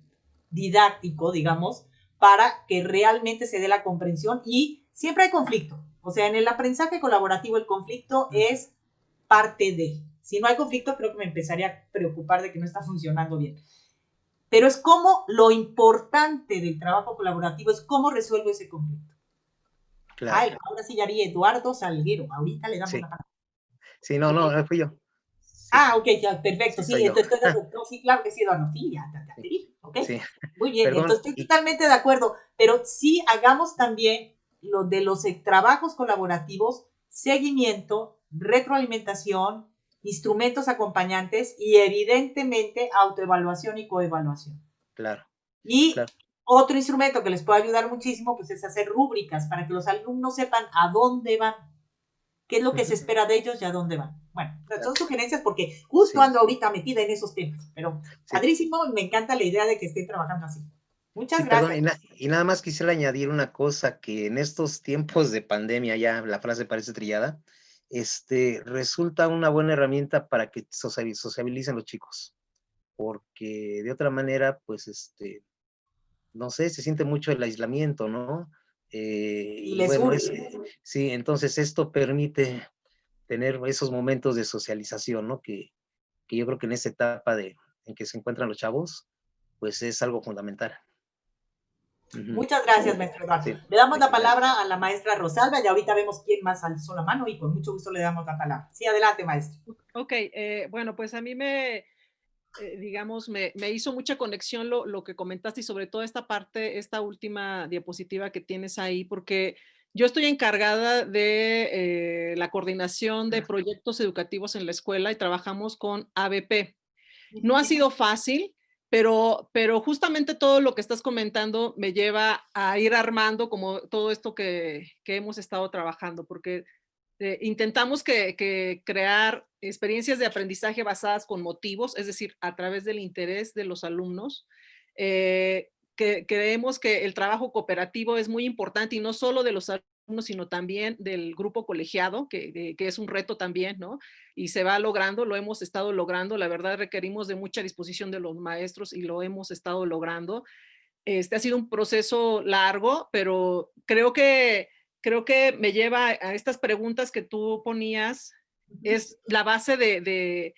didáctico, digamos, para que realmente se dé la comprensión. Y siempre hay conflicto. O sea, en el aprendizaje colaborativo el conflicto es parte de. Si no hay conflicto, creo que me empezaría a preocupar de que no está funcionando bien. Pero es como lo importante del trabajo colaborativo es cómo resuelvo ese conflicto. Claro. Ay, ahora sí ya vi Eduardo Salguero. Ahorita le damos la palabra. Sí, no, fui yo. Sí. Ah, ok, ya, perfecto. Sí, entonces sí, claro que sí, Eduardo. Sí, ya te vi. Ok, sí. muy bien. Perdón, Entonces estoy totalmente de acuerdo. Pero sí hagamos también lo de los trabajos colaborativos, seguimiento, retroalimentación, instrumentos acompañantes y evidentemente autoevaluación y coevaluación. Claro. Y claro. otro instrumento que les puede ayudar muchísimo pues es hacer rúbricas para que los alumnos sepan a dónde van. qué es lo que se espera de ellos y a dónde van. Bueno, son sugerencias porque justo ando ahorita metida en esos temas, pero padrísimo, me encanta la idea de que estén trabajando así. Muchas gracias. Perdón, y nada más quisiera añadir una cosa, que en estos tiempos de pandemia, ya la frase parece trillada, resulta una buena herramienta para que sociabilicen los chicos, porque de otra manera, pues, no sé, se siente mucho el aislamiento, ¿no? Y bueno, sí, entonces esto permite tener esos momentos de socialización, ¿no? Que yo creo que en esta etapa en que se encuentran los chavos, pues es algo fundamental. Muchas gracias, maestro Eduardo. Sí. Le damos la palabra a la maestra Rosalba y ahorita vemos quién más alzó la mano y con mucho gusto le damos la palabra. Sí, adelante, maestra. Ok, bueno, pues a mí digamos, me hizo mucha conexión lo que comentaste y sobre todo esta parte, esta última diapositiva que tienes ahí, porque yo estoy encargada de la coordinación de proyectos educativos en la escuela y trabajamos con ABP. No ha sido fácil, pero justamente todo lo que estás comentando me lleva a ir armando como todo esto que hemos estado trabajando, porque intentamos crear experiencias de aprendizaje basadas con motivos, es decir, a través del interés de los alumnos. Creemos que el trabajo cooperativo es muy importante y no solo de los alumnos, sino también del grupo colegiado, que es un reto también, ¿no? Y se va logrando, lo hemos estado logrando. La verdad, requerimos de mucha disposición de los maestros y lo hemos estado logrando. Ha sido un proceso largo, pero creo que me lleva a estas preguntas que tú ponías. Es la base de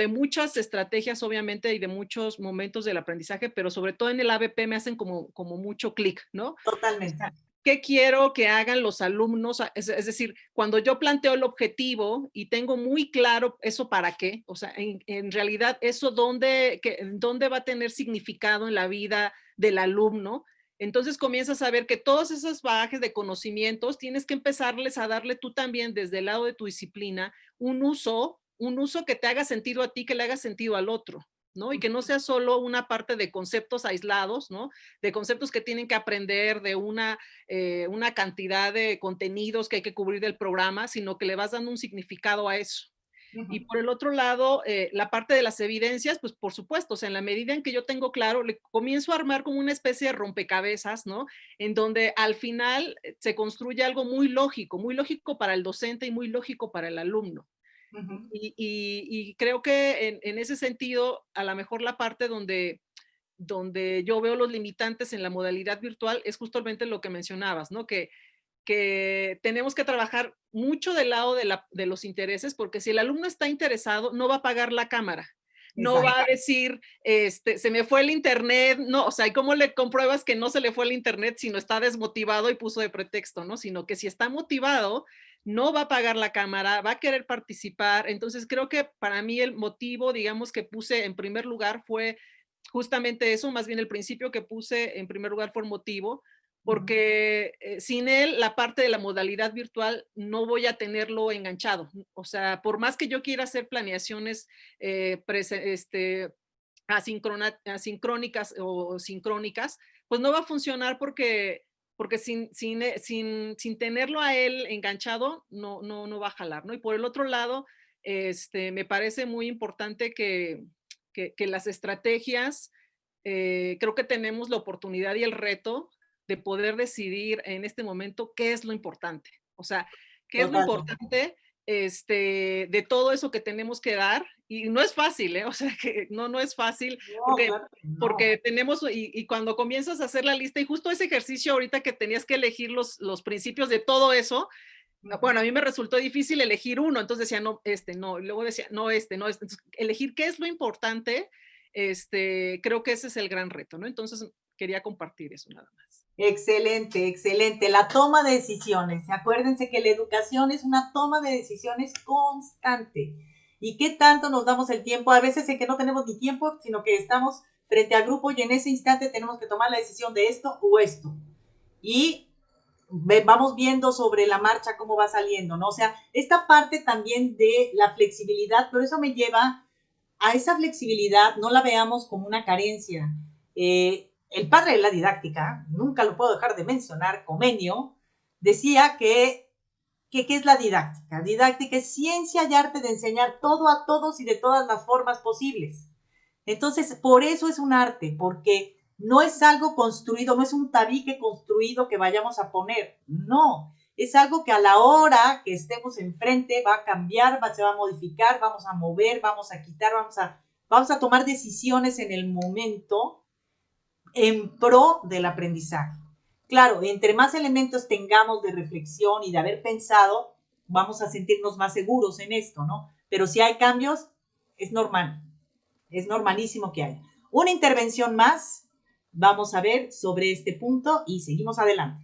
muchas estrategias, obviamente, y de muchos momentos del aprendizaje, pero sobre todo en el ABP me hacen como mucho clic, ¿no? Totalmente. ¿Qué quiero que hagan los alumnos? Es decir, cuando yo planteo el objetivo y tengo muy claro eso para qué, o sea, en realidad eso dónde va a tener significado en la vida del alumno, entonces comienzas a ver que todos esos bagajes de conocimientos tienes que empezarles a darle tú también desde el lado de tu disciplina un uso que te haga sentido a ti, que le haga sentido al otro, ¿no? Y que no sea solo una parte de conceptos aislados, ¿no? De conceptos que tienen que aprender de una cantidad de contenidos que hay que cubrir del programa, sino que le vas dando un significado a eso. Y por el otro lado, la parte de las evidencias, pues por supuesto, o sea, en la medida en que yo tengo claro, le comienzo a armar como una especie de rompecabezas, ¿no? En donde al final se construye algo muy lógico para el docente y muy lógico para el alumno. Y creo que en ese sentido, a lo mejor la parte donde yo veo los limitantes en la modalidad virtual es justamente lo que mencionabas, ¿no? Que tenemos que trabajar mucho del lado de los intereses, porque si el alumno está interesado, no va a apagar la cámara. No va a decir, se me fue el internet, no, o sea, ¿y cómo le compruebas que no se le fue el internet si no está desmotivado y puso de pretexto, ¿no? Sino que si está motivado, no va a apagar la cámara, va a querer participar. Entonces, creo que para mí el motivo, digamos, que puse en primer lugar fue justamente eso, más bien el principio que puse en primer lugar fue motivo, porque sin él la parte de la modalidad virtual no voy a tenerlo enganchado. O sea, por más que yo quiera hacer planeaciones asincrónicas o sincrónicas, pues no va a funcionar porque sin tenerlo a él enganchado no va a jalar, ¿no? Y por el otro lado, me parece muy importante que las estrategias, creo que tenemos la oportunidad y el reto de poder decidir en este momento qué es lo importante. O sea, qué es lo importante de todo eso que tenemos que dar. Y no es fácil, ¿eh? O sea, que no es fácil, porque tenemos, y cuando comienzas a hacer la lista, y justo ese ejercicio ahorita que tenías que elegir los principios de todo eso, bueno, a mí me resultó difícil elegir uno, entonces decía, no, no, y luego decía, no, no. Entonces, elegir qué es lo importante, creo que ese es el gran reto, ¿no? Entonces, quería compartir eso nada más. Excelente, excelente. La toma de decisiones. Acuérdense que la educación es una toma de decisiones constante. ¿Y qué tanto nos damos el tiempo? A veces en que no tenemos ni tiempo, sino que estamos frente al grupo y en ese instante tenemos que tomar la decisión de esto o esto. Y vamos viendo sobre la marcha cómo va saliendo, ¿no? O sea, esta parte también de la flexibilidad, pero eso me lleva a esa flexibilidad, no la veamos como una carencia. El padre de la didáctica, nunca lo puedo dejar de mencionar, Comenio, decía que ¿Qué es la didáctica? Didáctica es ciencia y arte de enseñar todo a todos y de todas las formas posibles. Entonces, por eso es un arte, porque no es algo construido, no es un tabique construido que vayamos a poner, no, es algo que a la hora que estemos enfrente va a cambiar, se va a modificar, vamos a mover, vamos a quitar, vamos a tomar decisiones en el momento en pro del aprendizaje. Claro, entre más elementos tengamos de reflexión y de haber pensado, vamos a sentirnos más seguros en esto, ¿no? Pero si hay cambios, es normal. Es normalísimo que haya. Una intervención más, vamos a ver sobre este punto y seguimos adelante.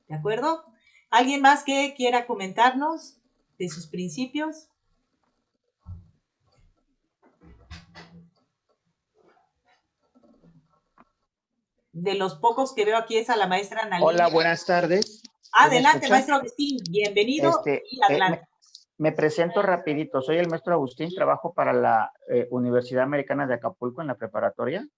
¿De acuerdo? ¿Alguien más que quiera comentarnos de sus principios? De los pocos que veo aquí es a la maestra Analia. Hola, buenas tardes. Adelante, maestro Agustín, bienvenido y adelante. Me presento rapidito, soy el maestro Agustín, trabajo para la Universidad Americana de Acapulco en la preparatoria.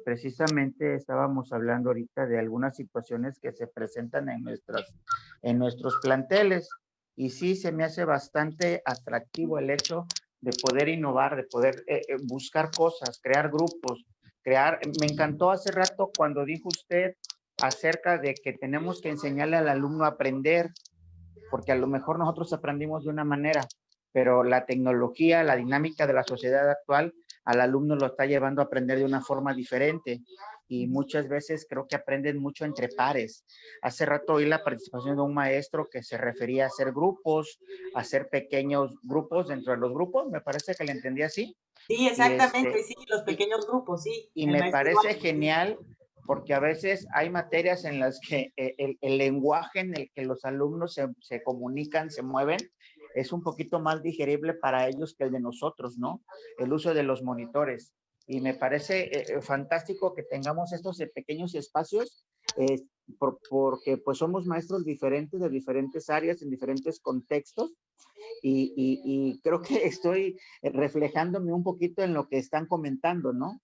Precisamente estábamos hablando ahorita de algunas situaciones que se presentan en nuestros planteles y sí se me hace bastante atractivo el hecho de poder innovar, de poder buscar cosas, crear grupos, me encantó hace rato cuando dijo usted acerca de que tenemos que enseñarle al alumno a aprender, porque a lo mejor nosotros aprendimos de una manera, pero la tecnología, la dinámica de la sociedad actual, al alumno lo está llevando a aprender de una forma diferente y muchas veces creo que aprenden mucho entre pares. Hace rato oí la participación de un maestro que se refería a hacer grupos, a hacer pequeños grupos dentro de los grupos, me parece que le entendí así. Sí, exactamente, sí, los pequeños grupos, sí. Y me parece genial porque a veces hay materias en las que el lenguaje en el que los alumnos se comunican, se mueven, es un poquito más digerible para ellos que el de nosotros, ¿no? El uso de los monitores. Y me parece fantástico que tengamos estos pequeños espacios porque pues somos maestros diferentes de diferentes áreas, en diferentes contextos. Y creo que estoy reflejándome un poquito en lo que están comentando, ¿no?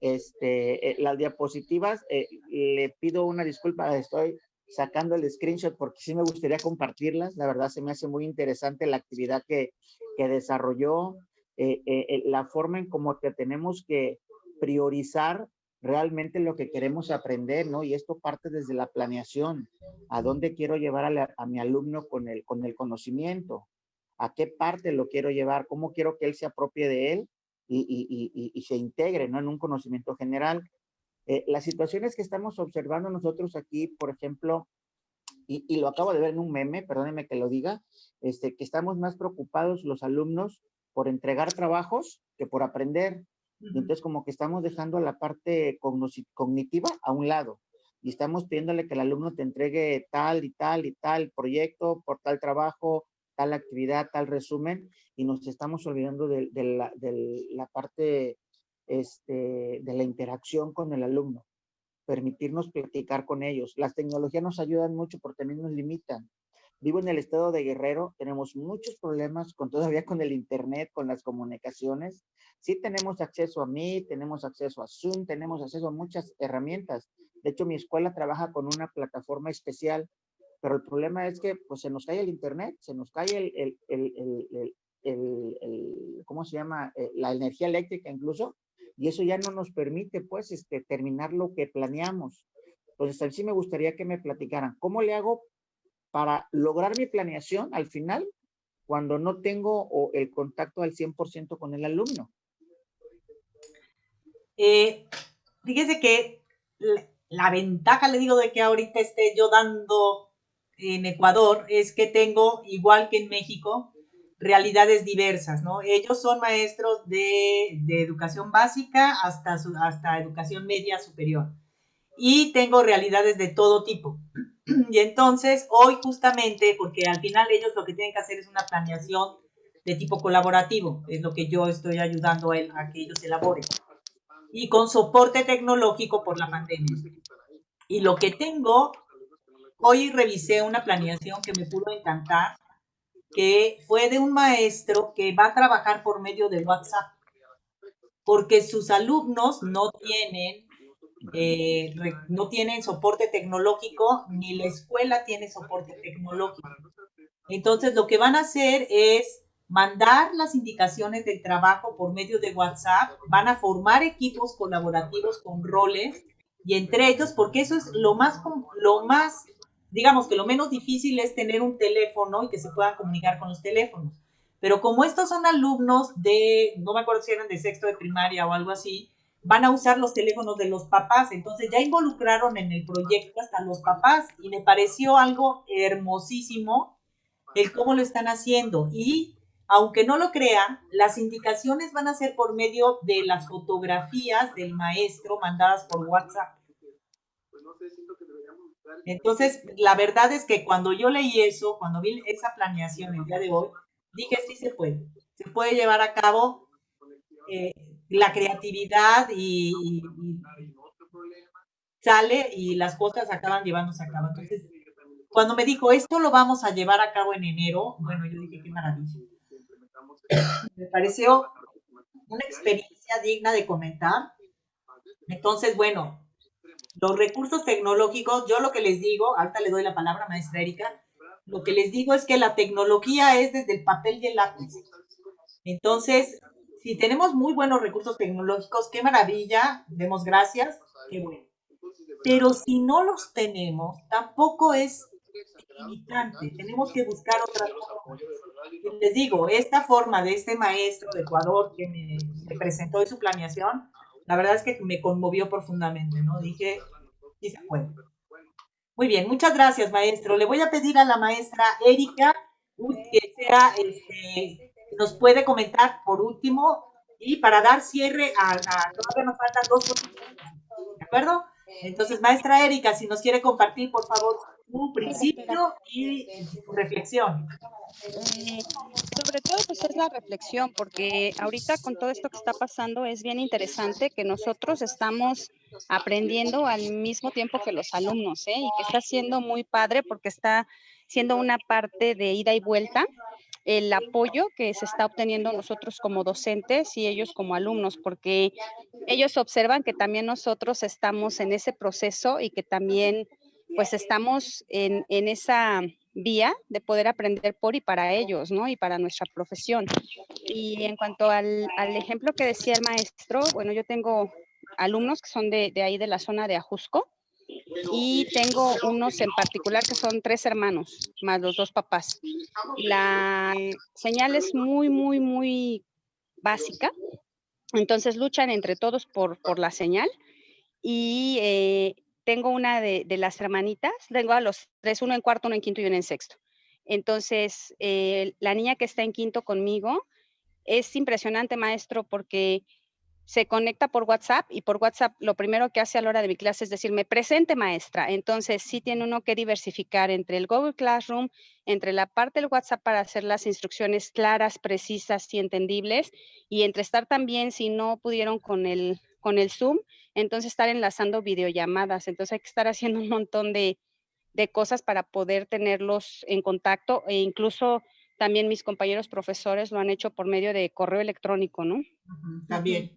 Las diapositivas, le pido una disculpa, estoy sacando el screenshot porque sí me gustaría compartirlas, la verdad se me hace muy interesante la actividad que desarrolló, la forma en cómo que tenemos que priorizar realmente lo que queremos aprender, ¿no? Y esto parte desde la planeación, a dónde quiero llevar a mi alumno con el conocimiento, a qué parte lo quiero llevar, cómo quiero que él se apropie de él y se integre, ¿no? En un conocimiento general. Las situaciones que estamos observando nosotros aquí, por ejemplo, y lo acabo de ver en un meme, perdónenme que lo diga, que estamos más preocupados los alumnos por entregar trabajos que por aprender. Y entonces como que estamos dejando la parte cognitiva a un lado y estamos pidiéndole que el alumno te entregue tal y tal y tal proyecto por tal trabajo, tal actividad, tal resumen, y nos estamos olvidando de la parte de la interacción con el alumno, permitirnos platicar con ellos. Las tecnologías nos ayudan mucho, pero también nos limitan. Vivo en el estado de Guerrero, tenemos muchos problemas todavía con el internet, con las comunicaciones. Sí tenemos acceso a Meet, tenemos acceso a Zoom, tenemos acceso a muchas herramientas. De hecho, mi escuela trabaja con una plataforma especial, pero el problema es que pues, se nos cae el internet, se nos cae ¿cómo se llama? La energía eléctrica incluso, y eso ya no nos permite pues terminar lo que planeamos. Entonces, sí me gustaría que me platicaran, ¿cómo le hago para lograr mi planeación al final cuando no tengo el contacto al 100% con el alumno? Fíjese que la ventaja, le digo, de que ahorita esté yo dando en Ecuador es que tengo, igual que en México, realidades diversas, ¿no? Ellos son maestros de educación básica hasta educación media superior. Y tengo realidades de todo tipo. Y entonces, hoy justamente, porque al final ellos lo que tienen que hacer es una planeación de tipo colaborativo, es lo que yo estoy ayudando a que ellos elaboren. Y con soporte tecnológico por la pandemia. Y lo que tengo, hoy revisé una planeación que me pudo encantar, que fue de un maestro que va a trabajar por medio de WhatsApp, porque sus alumnos no tienen soporte tecnológico, ni la escuela tiene soporte tecnológico. Entonces, lo que van a hacer es mandar las indicaciones del trabajo por medio de WhatsApp, van a formar equipos colaborativos con roles y entre ellos, porque eso es digamos que lo menos difícil es tener un teléfono y que se puedan comunicar con los teléfonos. Pero como estos son alumnos no me acuerdo si eran de sexto de primaria o algo así, van a usar los teléfonos de los papás. Entonces ya involucraron en el proyecto hasta los papás y me pareció algo hermosísimo el cómo lo están haciendo. Y aunque no lo crean, las indicaciones van a ser por medio de las fotografías del maestro mandadas por WhatsApp. Entonces, la verdad es que cuando yo leí eso, cuando vi esa planeación el día de hoy, dije, sí se puede llevar a cabo la creatividad y sale y las cosas acaban llevándose a cabo. Entonces, cuando me dijo, esto lo vamos a llevar a cabo en enero, bueno, yo dije, qué maravilla. Me pareció una experiencia digna de comentar. Entonces, bueno, los recursos tecnológicos, yo lo que les digo, ahorita le doy la palabra, maestra Erika, lo que les digo es que la tecnología es desde el papel y el lápiz. Entonces, si tenemos muy buenos recursos tecnológicos, qué maravilla, demos gracias, qué bueno. Pero si no los tenemos, tampoco es limitante, tenemos que buscar otras formas. Y les digo, esta forma de este maestro de Ecuador que me presentó de su planeación, la verdad es que me conmovió profundamente, ¿no? Dije, sí se puede. Muy bien, muchas gracias, maestro. Le voy a pedir a la maestra Erika que nos puede comentar por último y para dar cierre todavía nos faltan 2 cosas, ¿de acuerdo? Entonces, maestra Erika, si nos quiere compartir, por favor, su principio y su reflexión. Sobre todo pues es la reflexión, porque ahorita con todo esto que está pasando es bien interesante que nosotros estamos aprendiendo al mismo tiempo que los alumnos, y que está siendo muy padre porque está siendo una parte de ida y vuelta el apoyo que se está obteniendo nosotros como docentes y ellos como alumnos, porque ellos observan que también nosotros estamos en ese proceso y que también pues estamos en esa vía de poder aprender por y para ellos, ¿no? Y para nuestra profesión. Y en cuanto al ejemplo que decía el maestro, bueno, yo tengo alumnos que son de ahí de la zona de Ajusco y tengo unos en particular que son 3 hermanos, más los 2 papás. La señal es muy, muy, muy básica, entonces luchan entre todos por la señal y tengo una de las hermanitas, tengo a los 3, uno en cuarto, uno en quinto y uno en sexto. Entonces, la niña que está en quinto conmigo es impresionante, maestro, porque se conecta por WhatsApp y por WhatsApp lo primero que hace a la hora de mi clase es decirme, presente maestra. Entonces sí tiene uno que diversificar entre el Google Classroom, entre la parte del WhatsApp para hacer las instrucciones claras, precisas y entendibles, y entre estar también, si no pudieron con el Zoom, entonces estar enlazando videollamadas. Entonces hay que estar haciendo un montón de cosas para poder tenerlos en contacto e incluso también mis compañeros profesores lo han hecho por medio de correo electrónico, ¿no? También.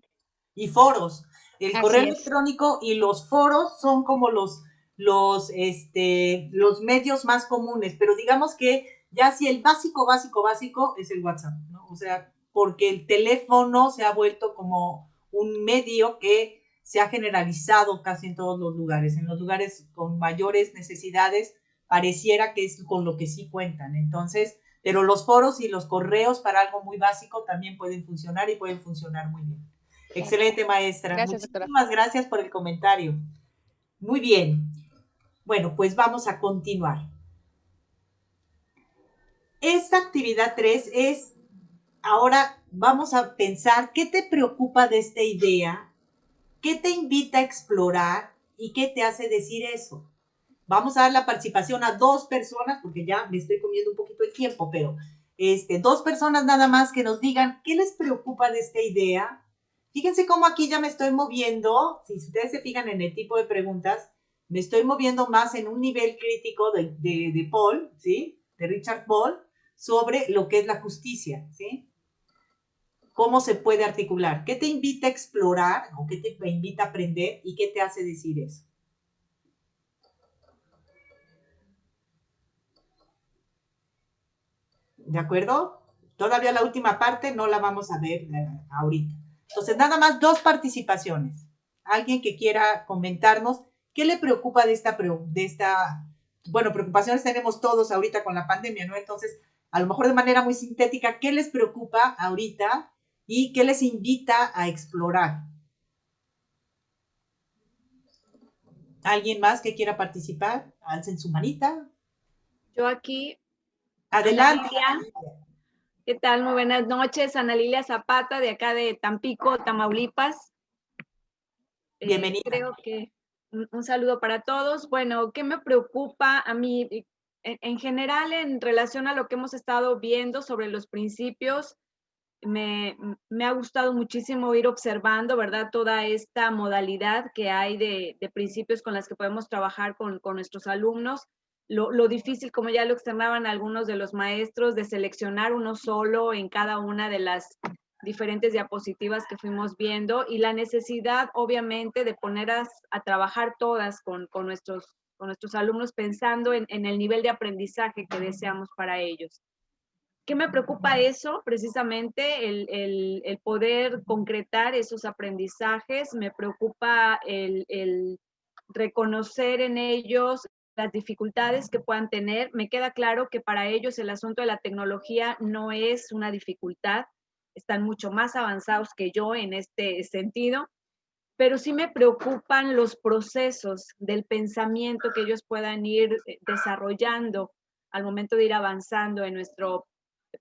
Y foros. El correo electrónico y los foros son como los medios más comunes, pero digamos que ya si el básico es el WhatsApp, ¿no? O sea, porque el teléfono se ha vuelto como un medio que se ha generalizado casi en todos los lugares. En los lugares con mayores necesidades pareciera que es con lo que sí cuentan. Entonces, pero los foros y los correos para algo muy básico también pueden funcionar y pueden funcionar muy bien. Excelente, maestra. Gracias, doctora. Muchísimas gracias por el comentario. Muy bien. Bueno, pues vamos a continuar. Esta actividad 3 es, ahora vamos a pensar qué te preocupa de esta idea, qué te invita a explorar y qué te hace decir eso. Vamos a dar la participación a 2 personas, porque ya me estoy comiendo un poquito el tiempo, pero 2 personas nada más que nos digan qué les preocupa de esta idea. Fíjense cómo aquí ya me estoy moviendo, si ustedes se fijan en el tipo de preguntas, me estoy moviendo más en un nivel crítico de Paul, ¿sí? De Richard Paul, sobre lo que es la justicia, ¿sí? ¿Cómo se puede articular? ¿Qué te invita a explorar o qué te invita a aprender y qué te hace decir eso? ¿De acuerdo? Todavía la última parte no la vamos a ver ahorita. Entonces, nada más 2 participaciones. Alguien que quiera comentarnos qué le preocupa de esta, bueno, preocupaciones tenemos todos ahorita con la pandemia, ¿no? Entonces, a lo mejor de manera muy sintética, ¿qué les preocupa ahorita y qué les invita a explorar? ¿Alguien más que quiera participar? Alcen su manita. Yo aquí, Adelante. Ana Lilia. ¿Qué tal? Muy buenas noches. Ana Lilia Zapata, de acá de Tampico, Tamaulipas. Bienvenida. Creo que un saludo para todos. Bueno, ¿qué me preocupa a mí? En general, en relación a lo que hemos estado viendo sobre los principios, me ha gustado muchísimo ir observando, ¿verdad? Toda esta modalidad que hay de principios con las que podemos trabajar con nuestros alumnos. Lo difícil, como ya lo externaban algunos de los maestros, de seleccionar uno solo en cada una de las diferentes diapositivas que fuimos viendo, y la necesidad, obviamente, de poner a trabajar todas con nuestros alumnos, pensando en el nivel de aprendizaje que deseamos para ellos. ¿Qué me preocupa eso? Precisamente el poder concretar esos aprendizajes. Me preocupa el reconocer en ellos las dificultades que puedan tener. Me queda claro que para ellos el asunto de la tecnología no es una dificultad. Están mucho más avanzados que yo en este sentido, pero sí me preocupan los procesos del pensamiento que ellos puedan ir desarrollando al momento de ir avanzando en nuestro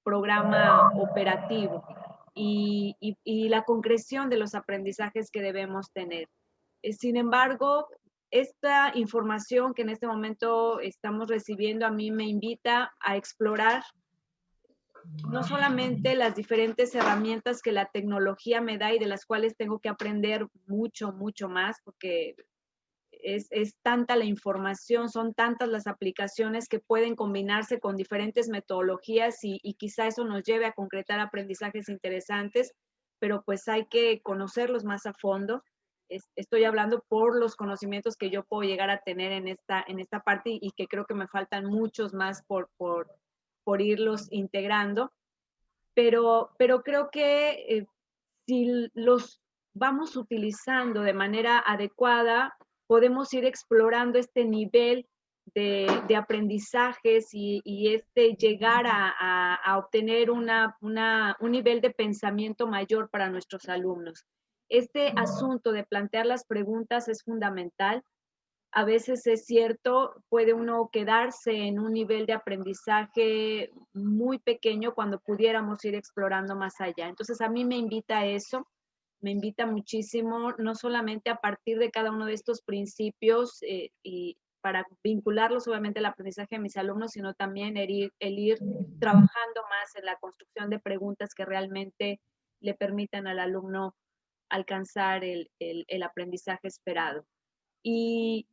programa operativo y la concreción de los aprendizajes que debemos tener. Sin embargo, esta información que en este momento estamos recibiendo a mí me invita a explorar no solamente las diferentes herramientas que la tecnología me da y de las cuales tengo que aprender mucho, mucho más, porque es tanta la información, son tantas las aplicaciones que pueden combinarse con diferentes metodologías y quizá eso nos lleve a concretar aprendizajes interesantes, pero pues hay que conocerlos más a fondo. Estoy hablando por los conocimientos que yo puedo llegar a tener en esta parte y que creo que me faltan muchos más por irlos integrando, pero creo que si los vamos utilizando de manera adecuada, podemos ir explorando este nivel de aprendizajes y llegar a obtener un nivel de pensamiento mayor para nuestros alumnos. Este asunto de plantear las preguntas es fundamental. A veces es cierto, puede uno quedarse en un nivel de aprendizaje muy pequeño cuando pudiéramos ir explorando más allá. Entonces, a mí me invita a eso, me invita muchísimo, no solamente a partir de cada uno de estos principios y para vincularlos obviamente al aprendizaje de mis alumnos, sino también el ir trabajando más en la construcción de preguntas que realmente le permitan al alumno alcanzar el aprendizaje esperado. Y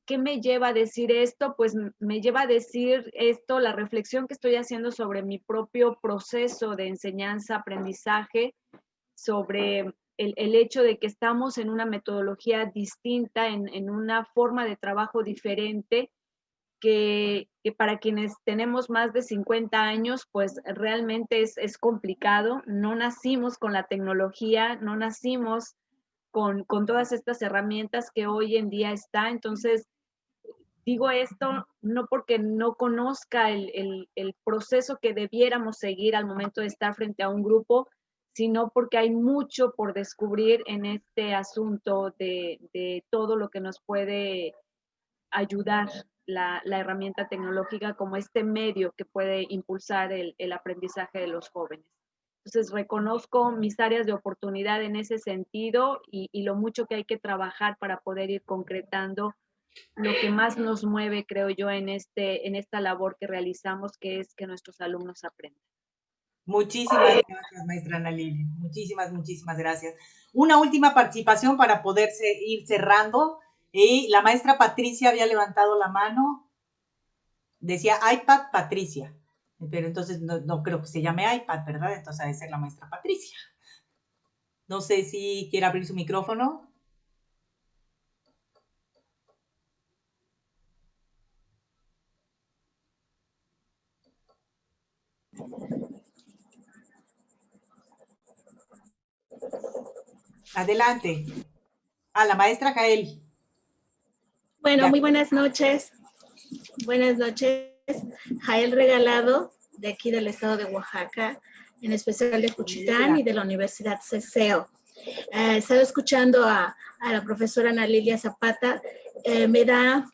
¿qué me lleva a decir esto? Pues me lleva a decir esto, la reflexión que estoy haciendo sobre mi propio proceso de enseñanza-aprendizaje, sobre el hecho de que estamos en una metodología distinta, en una forma de trabajo diferente, que para quienes tenemos más de 50 años, pues realmente es complicado. No nacimos con la tecnología, no nacimos con todas estas herramientas que hoy en día está. Entonces, digo esto no porque no conozca el proceso que debiéramos seguir al momento de estar frente a un grupo, sino porque hay mucho por descubrir en este asunto de todo lo que nos puede ayudar la herramienta tecnológica como este medio que puede impulsar el aprendizaje de los jóvenes. Entonces, reconozco mis áreas de oportunidad en ese sentido y lo mucho que hay que trabajar para poder ir concretando lo que más nos mueve, creo yo, en esta labor que realizamos, que es que nuestros alumnos aprendan. Muchísimas gracias, maestra Ana Lilia. Muchísimas gracias. Una última participación para poderse ir cerrando. Y la maestra Patricia había levantado la mano. Decía iPad Patricia. Pero entonces no creo que se llame iPad, ¿verdad? Entonces debe ser la maestra Patricia. No sé si quiere abrir su micrófono. Adelante. A la maestra Jael. Bueno, Ya. muy buenas noches. Buenas noches. Jael Regalado, de aquí del estado de Oaxaca, en especial de Juchitán y de la Universidad CECEO. Estaba escuchando a la profesora Ana Lilia Zapata. Me da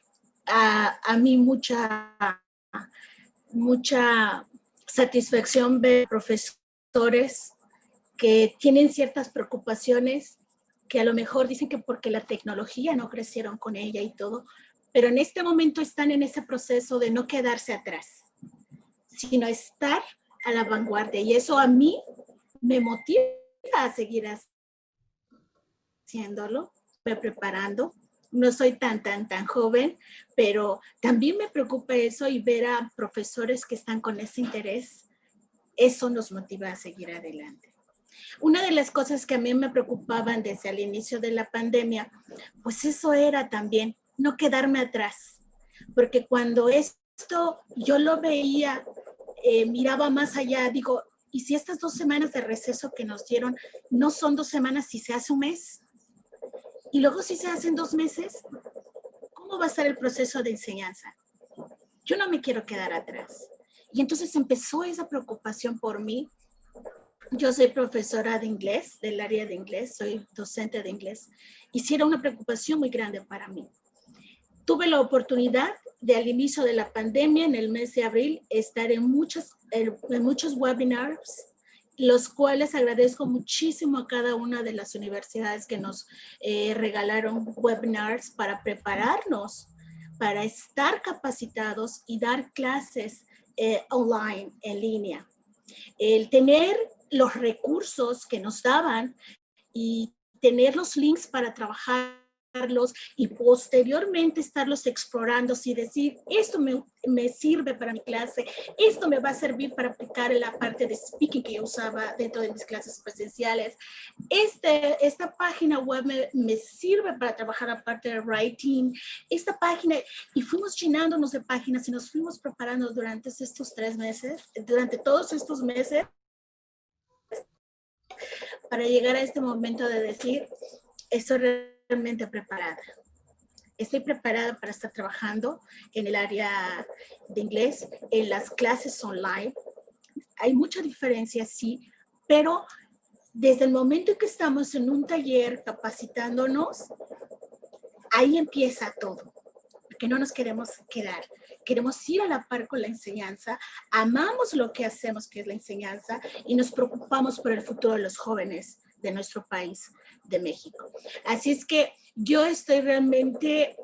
a mí mucha satisfacción ver profesores que tienen ciertas preocupaciones, que a lo mejor dicen que porque la tecnología no crecieron con ella y todo, pero en este momento están en ese proceso de no quedarse atrás, sino estar a la vanguardia. Y eso a mí me motiva a seguir haciéndolo, me preparando. No soy tan joven, pero también me preocupa eso y ver a profesores que están con ese interés. Eso nos motiva a seguir adelante. Una de las cosas que a mí me preocupaban desde el inicio de la pandemia, pues eso era también no quedarme atrás, porque cuando esto yo lo veía, miraba más allá, digo, ¿y si estas 2 semanas de receso que nos dieron no son 2 semanas, si se hace un mes? Y luego si se hacen 2 meses, ¿cómo va a ser el proceso de enseñanza? Yo no me quiero quedar atrás. Y entonces empezó esa preocupación por mí. Yo soy profesora de inglés, del área de inglés, soy docente de inglés, y sí era una preocupación muy grande para mí. Tuve la oportunidad de al inicio de la pandemia, en el mes de abril, estar en muchos webinars, los cuales agradezco muchísimo a cada una de las universidades que nos regalaron webinars para prepararnos, para estar capacitados y dar clases online, en línea. El tener los recursos que nos daban y tener los links para trabajarlos y posteriormente estarlos explorando y decir, esto me sirve para mi clase, esto me va a servir para aplicar en la parte de speaking que yo usaba dentro de mis clases presenciales. Esta página web me sirve para trabajar aparte de writing, esta página, y fuimos llenándonos de páginas y nos fuimos preparando durante estos 3 meses, durante todos estos meses, para llegar a este momento de decir, estoy realmente preparada. Estoy preparada para estar trabajando en el área de inglés, en las clases online. Hay mucha diferencia, sí, pero desde el momento en que estamos en un taller capacitándonos, ahí empieza todo, porque no nos queremos quedar. Queremos ir a la par con la enseñanza, amamos lo que hacemos, que es la enseñanza, y nos preocupamos por el futuro de los jóvenes de nuestro país, de México. Así es que yo estoy realmente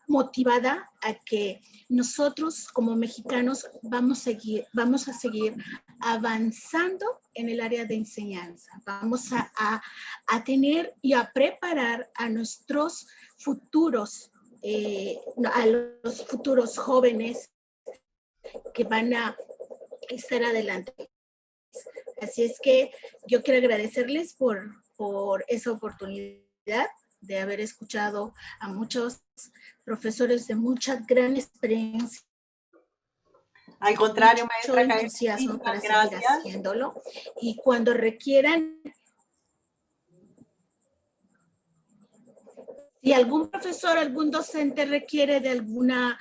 motivada a que nosotros como mexicanos vamos a seguir avanzando en el área de enseñanza. Vamos a tener y a preparar a nuestros futuros, a los futuros jóvenes que van a estar adelante. Así es que yo quiero agradecerles por esa oportunidad de haber escuchado a muchos profesores de mucha gran experiencia. Al contrario, maestra, mucho entusiasmo para seguir haciéndolo. Y cuando requieran, si algún profesor, algún docente requiere de alguna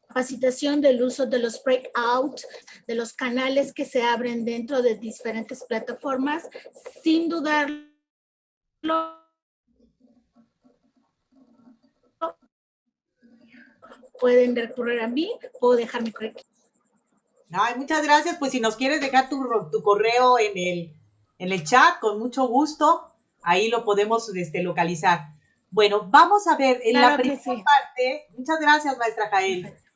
capacitación del uso de los breakout, de los canales que se abren dentro de diferentes plataformas, sin dudarlo, pueden recurrir a mí o dejar mi correo. Ay, muchas gracias. Pues si nos quieres dejar tu correo en el chat, con mucho gusto, ahí lo podemos localizar. Bueno, vamos a ver, en Claro la primera sí. parte, muchas gracias, maestra Jael. Perfecto.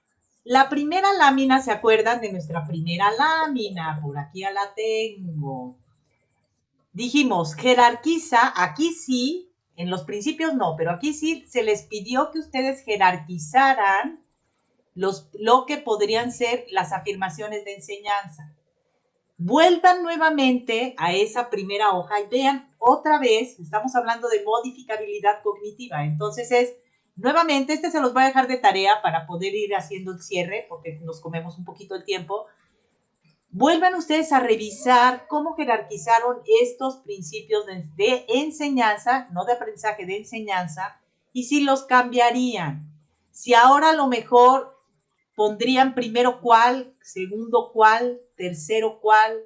La primera lámina, ¿se acuerdan de nuestra primera lámina? Por aquí ya la tengo. Dijimos, jerarquiza, aquí sí, en los principios no, pero aquí sí se les pidió que ustedes jerarquizaran lo que podrían ser las afirmaciones de enseñanza. Vuelvan nuevamente a esa primera hoja y vean otra vez, estamos hablando de modificabilidad cognitiva, entonces nuevamente, se los voy a dejar de tarea para poder ir haciendo el cierre, porque nos comemos un poquito el tiempo. vuelvan ustedes a revisar cómo jerarquizaron estos principios de enseñanza, no de aprendizaje, de enseñanza, y si los cambiarían. Si ahora a lo mejor pondrían primero cuál, segundo cuál, tercero cuál.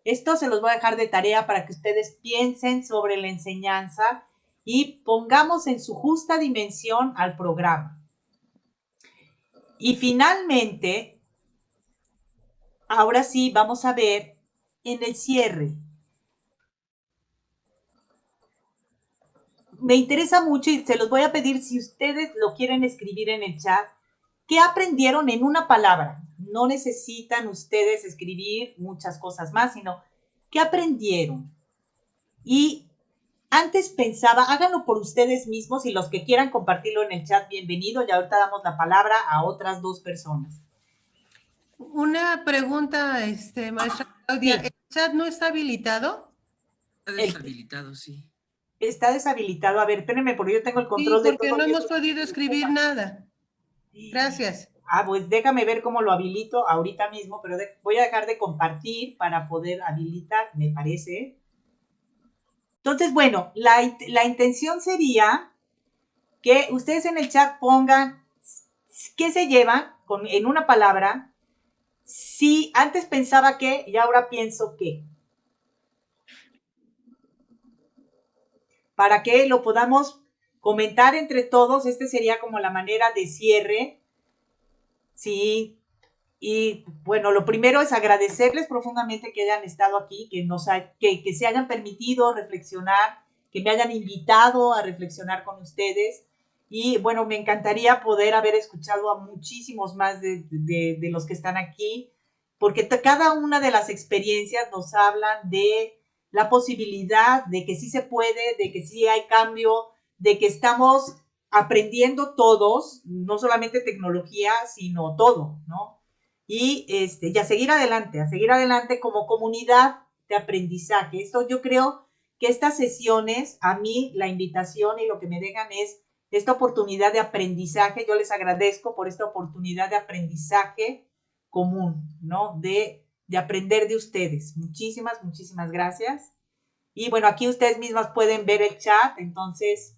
Esto se los voy a dejar de tarea para que ustedes piensen sobre la enseñanza y pongamos en su justa dimensión al programa. Y finalmente, ahora sí vamos a ver en el cierre. Me interesa mucho y se los voy a pedir si ustedes lo quieren escribir en el chat. ¿Qué aprendieron en una palabra? No necesitan ustedes escribir muchas cosas más, sino ¿qué aprendieron? Y antes pensaba, háganlo por ustedes mismos y los que quieran compartirlo en el chat, bienvenido. Y ahorita damos la palabra a otras 2 personas. Una pregunta, maestra Claudia. Sí. ¿El chat no está habilitado? Está deshabilitado, sí. Está deshabilitado. A ver, espérenme, porque yo tengo el control Sí, de porque todo. no hemos podido escribir nada. Gracias. Pues déjame ver cómo lo habilito ahorita mismo, pero voy a dejar de compartir para poder habilitar, me parece. Entonces, bueno, la intención sería que ustedes en el chat pongan qué se llevan en una palabra. Si antes pensaba que y ahora pienso que. Para que lo podamos comentar entre todos, sería como la manera de cierre. Sí, y bueno, lo primero es agradecerles profundamente que hayan estado aquí, que se hayan permitido reflexionar, que me hayan invitado a reflexionar con ustedes. Y bueno, me encantaría poder haber escuchado a muchísimos más de los que están aquí, porque cada una de las experiencias nos hablan de la posibilidad de que sí se puede, de que sí hay cambio, de que estamos aprendiendo todos, no solamente tecnología, sino todo, ¿no? Y a seguir adelante como comunidad de aprendizaje. Esto yo creo que estas sesiones, a mí la invitación y lo que me dejan es esta oportunidad de aprendizaje. Yo les agradezco por esta oportunidad de aprendizaje común, ¿no? De aprender de ustedes. Muchísimas, muchísimas gracias. Y bueno, aquí ustedes mismas pueden ver el chat, entonces,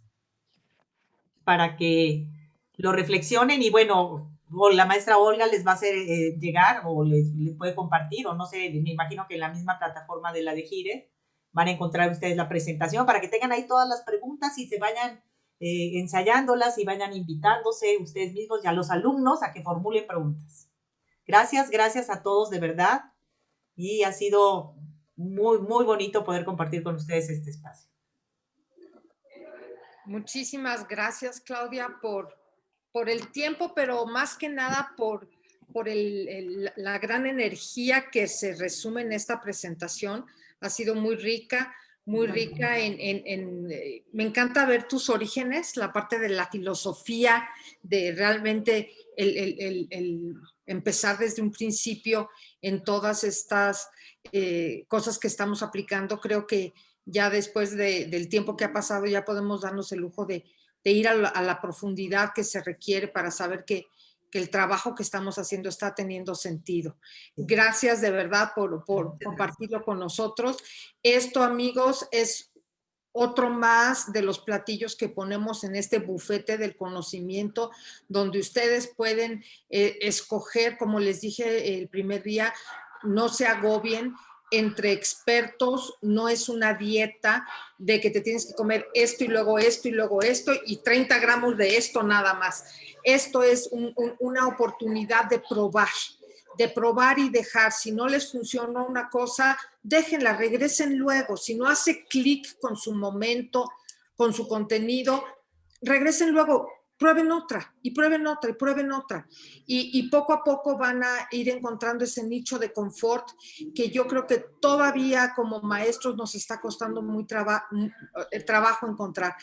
para que lo reflexionen y bueno, o la maestra Olga les va a hacer llegar o les puede compartir, o no sé, me imagino que en la misma plataforma de la de Gire van a encontrar ustedes la presentación para que tengan ahí todas las preguntas y se vayan ensayándolas y vayan invitándose ustedes mismos y a los alumnos a que formulen preguntas. Gracias, gracias a todos de verdad y ha sido muy, muy bonito poder compartir con ustedes este espacio. Muchísimas gracias, Claudia, por el tiempo, pero más que nada por la gran energía que se resume en esta presentación. Ha sido muy rica me encanta ver tus orígenes, la parte de la filosofía, de realmente el empezar desde un principio en todas estas cosas que estamos aplicando. Creo que ya después del tiempo que ha pasado ya podemos darnos el lujo de ir a la profundidad que se requiere para saber que el trabajo que estamos haciendo está teniendo sentido. Gracias de verdad por compartirlo con nosotros. Esto, amigos, es otro más de los platillos que ponemos en este bufete del conocimiento, donde ustedes pueden escoger, como les dije el primer día, no se agobien, entre expertos, no es una dieta de que te tienes que comer esto y luego esto y luego esto y 30 gramos de esto nada más. Esto es una oportunidad de probar y dejar. Si no les funciona una cosa, déjenla, regresen luego. Si no hace clic con su momento, con su contenido, regresen luego. Prueben otra y prueben otra y prueben otra. Y poco a poco van a ir encontrando ese nicho de confort que yo creo que todavía como maestros nos está costando muy trabajo encontrar.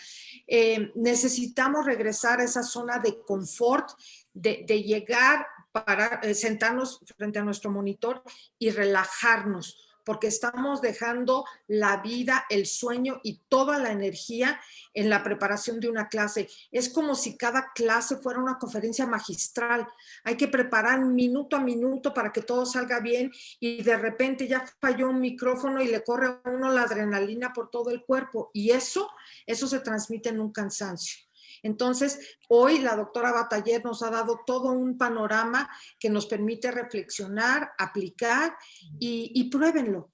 Necesitamos regresar a esa zona de confort, de llegar para sentarnos frente a nuestro monitor y relajarnos, porque estamos dejando la vida, el sueño y toda la energía en la preparación de una clase. Es como si cada clase fuera una conferencia magistral. Hay que preparar minuto a minuto para que todo salga bien y de repente ya falló un micrófono y le corre a uno la adrenalina por todo el cuerpo y eso se transmite en un cansancio. Entonces, hoy la doctora Bataller nos ha dado todo un panorama que nos permite reflexionar, aplicar y pruébenlo,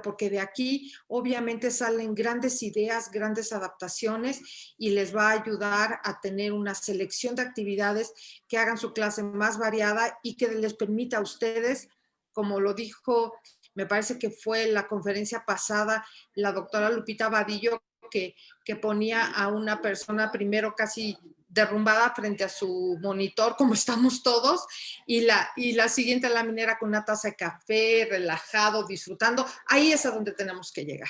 porque de aquí obviamente salen grandes ideas, grandes adaptaciones y les va a ayudar a tener una selección de actividades que hagan su clase más variada y que les permita a ustedes, como lo dijo, me parece que fue la conferencia pasada, la doctora Lupita Vadillo, que ponía a una persona primero casi derrumbada frente a su monitor, como estamos todos, y la siguiente laminera con una taza de café, relajado, disfrutando. Ahí es a donde tenemos que llegar.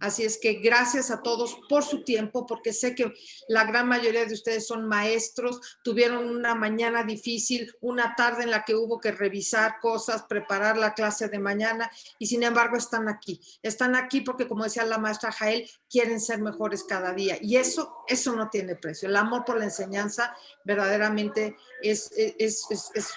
Así es que gracias a todos por su tiempo, porque sé que la gran mayoría de ustedes son maestros, tuvieron una mañana difícil, una tarde en la que hubo que revisar cosas, preparar la clase de mañana, y sin embargo están aquí. Están aquí porque, como decía la maestra Jael, quieren ser mejores cada día, y eso no tiene precio. El amor por la enseñanza verdaderamente es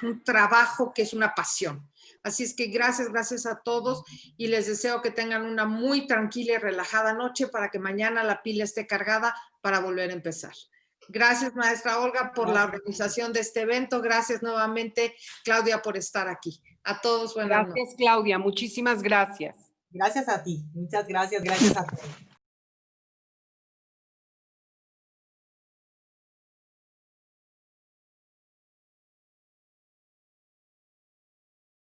un trabajo que es una pasión. Así es que gracias a todos y les deseo que tengan una muy tranquila y relajada noche para que mañana la pila esté cargada para volver a empezar. Gracias, maestra Olga, por la organización de este evento. Gracias nuevamente, Claudia, por estar aquí. A todos, buenas noches. Gracias, Claudia. Muchísimas gracias. Gracias a ti. Muchas gracias. Gracias a todos.